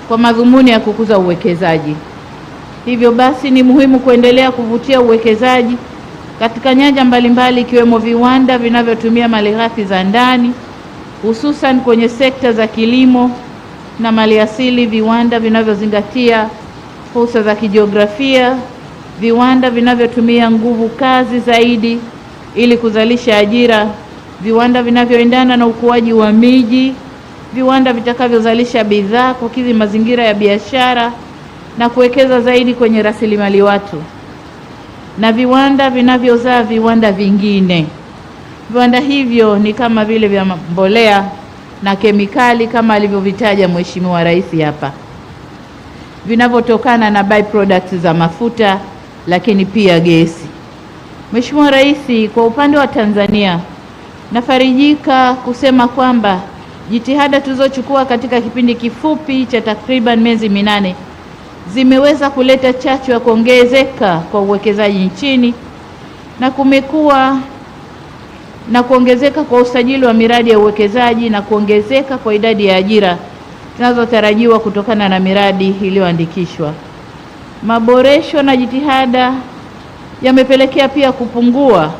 kwa madhumuni ya kukuza uwekezaji. Hivyo basi ni muhimu kuendelea kuvutia uwekezaji katika nyanja mbalimbali ikiwemo viwanda vinavyotumia malighafi za ndani, hususan kwenye sekta za kilimo na maliasili, viwanda vinavyozingatia fursa za kijiografia, viwanda vinavyotumia nguvu kazi zaidi ili kuzalisha ajira, viwanda vinavyoendana na ukuaji wa miji, viwanda vitakavyozalisha bidhaa kukidhi mazingira ya biashara na kuwekeza zaidi kwenye rasilimali watu, na viwanda vinavyozaa viwanda vingine. Viwanda hivyo ni kama vile vya mbolea na kemikali kama alivyovitaja Mheshimiwa Rais hapa, vinavyotokana na byproducts za mafuta lakini pia gesi. Mheshimiwa Rais, kwa upande wa Tanzania nafarijika kusema kwamba jitihada tulizochukua katika kipindi kifupi cha takriban miezi 8 zimeweza kuleta chachu ya kuongezeka kwa uwekezaji nchini, na kumekuwa na kuongezeka kwa usajili wa miradi ya uwekezaji na kuongezeka kwa idadi ya ajira zinazotarajiwa kutokana na miradi iliyoandikishwa. Maboresho na jitihada yamepelekea pia kupungua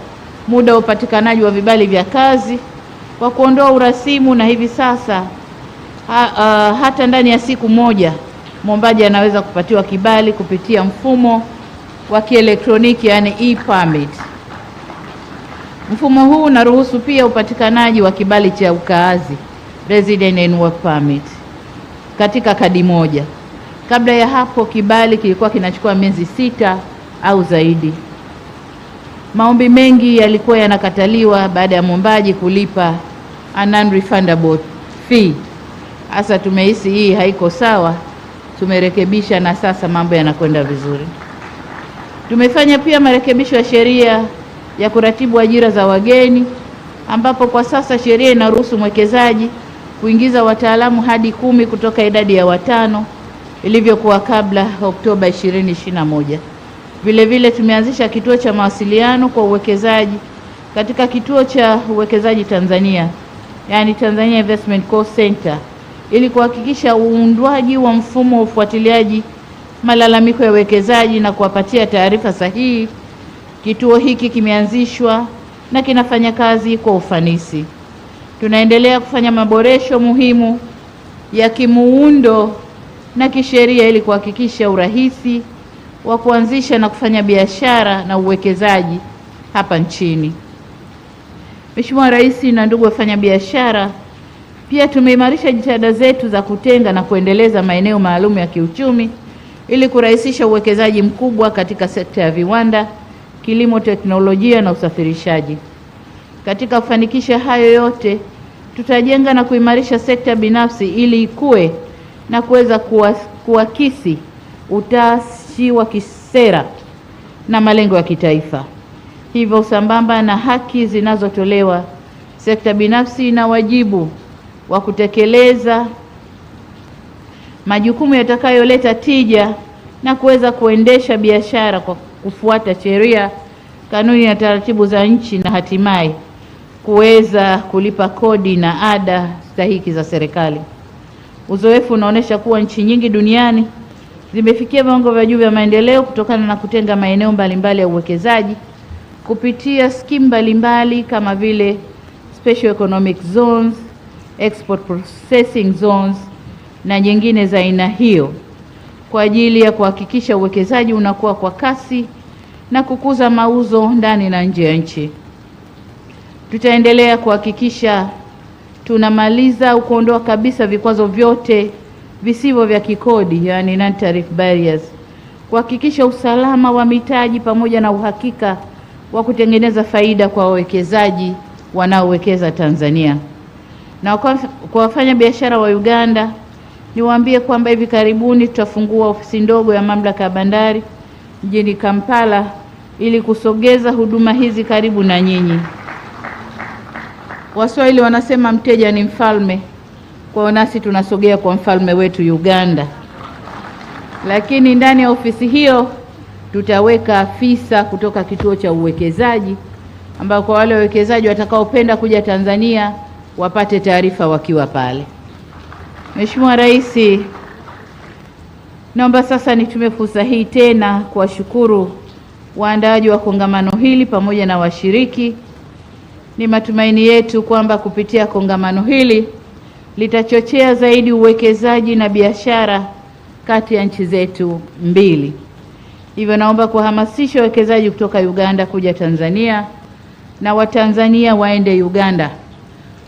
muda wa upatikanaji wa vibali vya kazi kwa kuondoa urasimu, na hivi sasa hata ndani ya siku moja mwombaji anaweza kupatiwa kibali kupitia mfumo wa kielektroniki, yani e-permit. Mfumo huu unaruhusu pia upatikanaji wa kibali cha ukaazi, resident and work permit, katika kadi moja. Kabla ya hapo kibali kilikuwa kinachukua miezi 6 au zaidi. Maombi mengi yalikuwa yanakataliwa baada ya mwombaji kulipa a non-refundable fee. Sasa tumehisi hii haiko sawa, tumerekebisha na sasa mambo yanakwenda vizuri. Tumefanya pia marekebisho ya sheria ya kuratibu ajira za wageni, ambapo kwa sasa sheria inaruhusu mwekezaji kuingiza wataalamu hadi 10 kutoka idadi ya 5 ilivyokuwa kabla Oktoba 2021. Vile vile tumeanzisha kituo cha mawasiliano kwa uwekezaji katika kituo cha uwekezaji Tanzania, yani Tanzania Investment Call Center, ili kuhakikisha uundwaji wa mfumo wa ufuatiliaji malalamiko ya wekezaji na kuwapatia taarifa sahihi. Kituo hiki kimeanzishwa na kinafanya kazi kwa ufanisi. Tunaendelea kufanya maboresho muhimu ya kimuundo na kisheria ili kuhakikisha urahisi wa kuanzisha na kufanya biashara na uwekezaji hapa nchini. Mheshimiwa Rais na ndugu wafanya biashara, pia tumeimarisha jitihada zetu za kutenga na kuendeleza maeneo maalum ya kiuchumi ili kurahisisha uwekezaji mkubwa katika sekta ya viwanda, kilimo, teknolojia na usafirishaji. Katika kufanikisha hayo yote, tutajenga na kuimarisha sekta binafsi ili ikue na kuweza kuakisi utashi wa kisera na malengo ya kitaifa. Hivyo, sambamba na haki zinazotolewa, sekta binafsi ina wajibu wa kutekeleza majukumu yatakayoleta tija na kuweza kuendesha biashara kwa kufuata sheria, kanuni na taratibu za nchi na hatimaye kuweza kulipa kodi na ada stahiki za serikali. Uzoefu unaonyesha kuwa nchi nyingi duniani zimefikia viwango vya juu vya maendeleo kutokana na kutenga maeneo mbalimbali ya uwekezaji kupitia skimu mbalimbali kama vile Special Economic Zones, Export Processing Zones na nyingine za aina hiyo kwa ajili ya kuhakikisha uwekezaji unakuwa kwa kasi na kukuza mauzo ndani na nje ya nchi. Tutaendelea kuhakikisha tunamaliza au kuondoa kabisa vikwazo vyote visivyo vya kikodi, yani non-tariff barriers, kuhakikisha usalama wa mitaji pamoja na uhakika wa kutengeneza faida kwa wawekezaji wanaowekeza Tanzania. Na kwa wafanya biashara wa Uganda, niwaambie kwamba hivi karibuni tutafungua ofisi ndogo ya mamlaka ya bandari mjini Kampala ili kusogeza huduma hizi karibu na nyinyi. Waswahili wanasema mteja ni mfalme, kwa nasi tunasogea kwa mfalme wetu Uganda. Lakini ndani ya ofisi hiyo tutaweka afisa kutoka kituo cha uwekezaji ambao kwa wale wawekezaji watakaopenda kuja Tanzania wapate taarifa wakiwa pale. Mheshimiwa Rais, naomba sasa nitumie fursa hii tena kuwashukuru waandaaji wa kongamano hili pamoja na washiriki. Ni matumaini yetu kwamba kupitia kongamano hili litachochea zaidi uwekezaji na biashara kati ya nchi zetu mbili. Hivyo naomba kuhamasisha wawekezaji kutoka Uganda kuja Tanzania na Watanzania waende Uganda,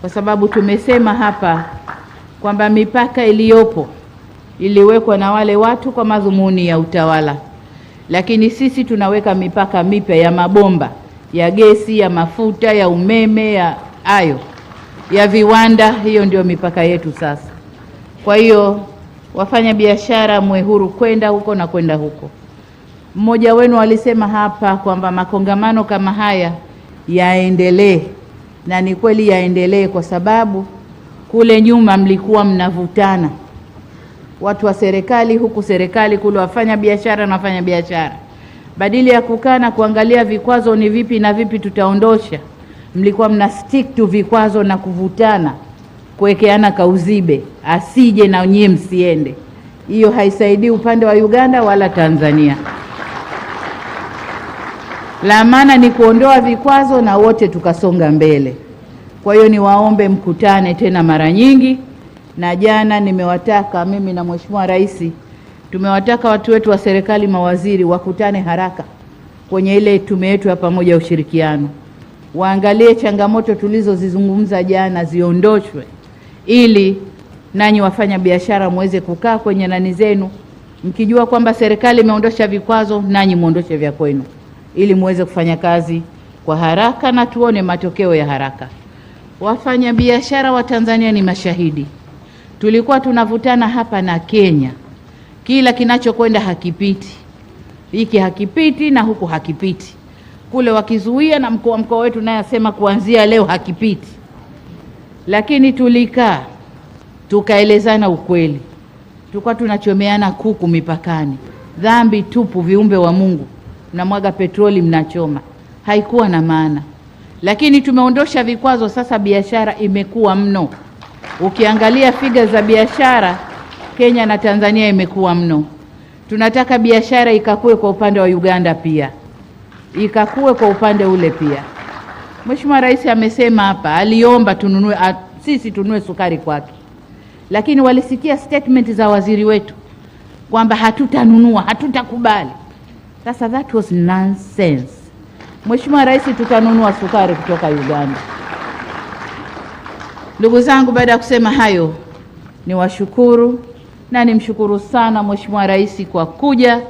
kwa sababu tumesema hapa kwamba mipaka iliyopo iliwekwa na wale watu kwa madhumuni ya utawala, lakini sisi tunaweka mipaka mipya ya mabomba ya gesi, ya mafuta, ya umeme, ya viwanda. Hiyo ndio mipaka yetu sasa. Kwa hiyo wafanya biashara mwe huru kwenda huko na kwenda huko. Mmoja wenu alisema hapa kwamba makongamano kama haya yaendelee, na ni kweli yaendelee, kwa sababu kule nyuma mlikuwa mnavutana, watu wa serikali huku, serikali kule, wafanya biashara na wafanya biashara. Badala ya kukaa na kuangalia vikwazo ni vipi na vipi tutaondosha, mlikuwa mna stick to vikwazo na kuvutana, kuwekeana kauzibe, asije na nyie msiende. Hiyo haisaidii upande wa Uganda wala Tanzania. La maana ni kuondoa vikwazo na wote tukasonga mbele. Kwa hiyo niwaombe mkutane tena mara nyingi, na jana nimewataka, mimi na Mheshimiwa Rais tumewataka watu wetu wa serikali, mawaziri, wakutane haraka kwenye ile tume yetu ya pamoja ya ushirikiano, waangalie changamoto tulizozizungumza jana ziondoshwe, ili nanyi wafanya biashara muweze kukaa kwenye nani zenu mkijua kwamba serikali imeondosha vikwazo, nanyi muondoshe vya kwenu, ili muweze kufanya kazi kwa haraka na tuone matokeo ya haraka. Wafanya biashara wa Tanzania ni mashahidi. Tulikuwa tunavutana hapa na Kenya, kila kinachokwenda hakipiti, hiki hakipiti na huku hakipiti, kule wakizuia, na mkoa wetu naye asema kuanzia leo hakipiti. Lakini tulikaa tukaelezana ukweli, tulikuwa tunachomeana kuku mipakani, dhambi tupu, viumbe wa Mungu, mnamwaga petroli mnachoma, haikuwa na maana. Lakini tumeondosha vikwazo, sasa biashara imekuwa mno. Ukiangalia figa za biashara, Kenya na Tanzania imekuwa mno. Tunataka biashara ikakue kwa upande wa Uganda pia, ikakue kwa upande ule pia. Mheshimiwa Rais amesema hapa, aliomba sisi tununue sukari kwake, lakini walisikia statement za waziri wetu kwamba hatutanunua, hatutakubali. Sasa that was nonsense. Mheshimiwa Rais, tutanunua sukari kutoka Uganda. Ndugu zangu, baada ya kusema hayo, niwashukuru na nimshukuru sana Mheshimiwa Rais kwa kuja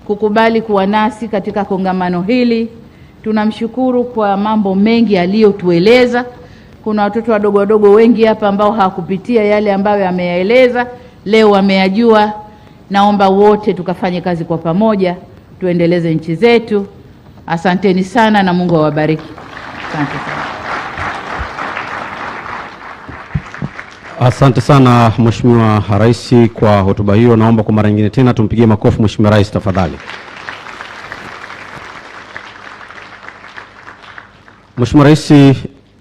kukubali kuwa nasi katika kongamano hili. Tunamshukuru kwa mambo mengi aliyotueleza. Kuna watoto wadogo wengi hapa ambao hawakupitia yale ambayo ameyaeleza, leo wameyajua. Naomba wote tukafanye kazi kwa pamoja, tuendeleze nchi zetu. Asanteni sana na Mungu awabariki. Asante sana. Asante sana Mheshimiwa Rais kwa hotuba hiyo. Naomba kwa mara nyingine tena tumpigie makofi Mheshimiwa Rais tafadhali. Mheshimiwa Rais,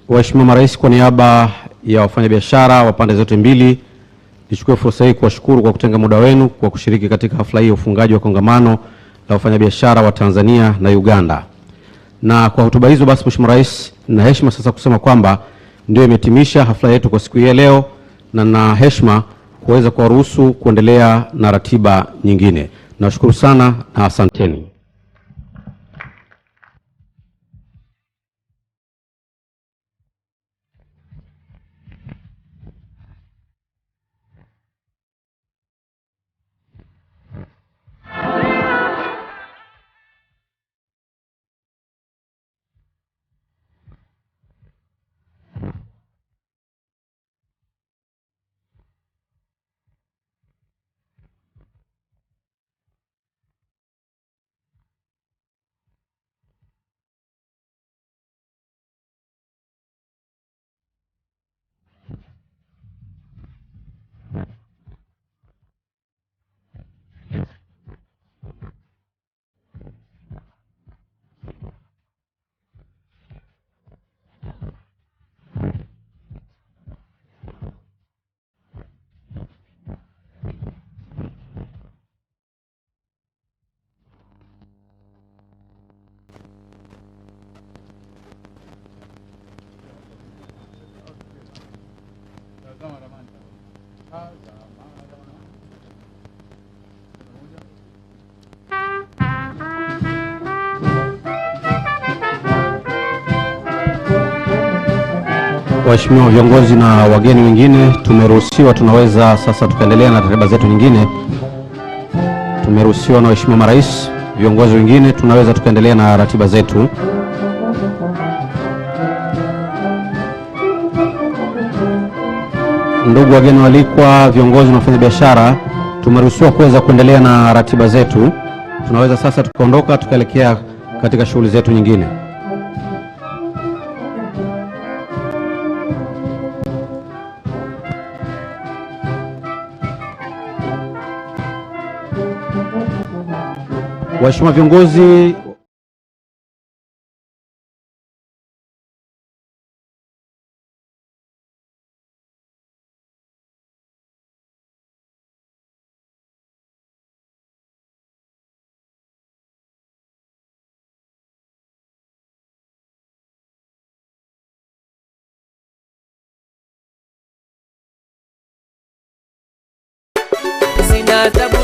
Waheshimiwa marais, kwa niaba ya wafanyabiashara wa pande zote mbili, nichukue fursa hii kuwashukuru kwa kutenga muda wenu kwa kushiriki katika hafla hii ya ufungaji wa kongamano la wafanyabiashara wa Tanzania na Uganda. Na kwa hotuba hizo basi, Mheshimiwa Rais, na heshima sasa kusema kwamba ndio imetimisha hafla yetu kwa siku hii ya leo, na na heshima kuweza kuwaruhusu kuendelea na ratiba nyingine. Nashukuru sana na asanteni. Waheshimiwa viongozi na wageni wengine, tumeruhusiwa, tunaweza sasa tukaendelea na ratiba zetu nyingine. Tumeruhusiwa na waheshimiwa marais, viongozi wengine, tunaweza tukaendelea na ratiba zetu. Ndugu wageni walikwa, viongozi na wafanyabiashara, tumeruhusiwa kuweza kuendelea na ratiba zetu. Tunaweza sasa tukaondoka tukaelekea katika shughuli zetu nyingine. Waheshimiwa viongozi, sina tabu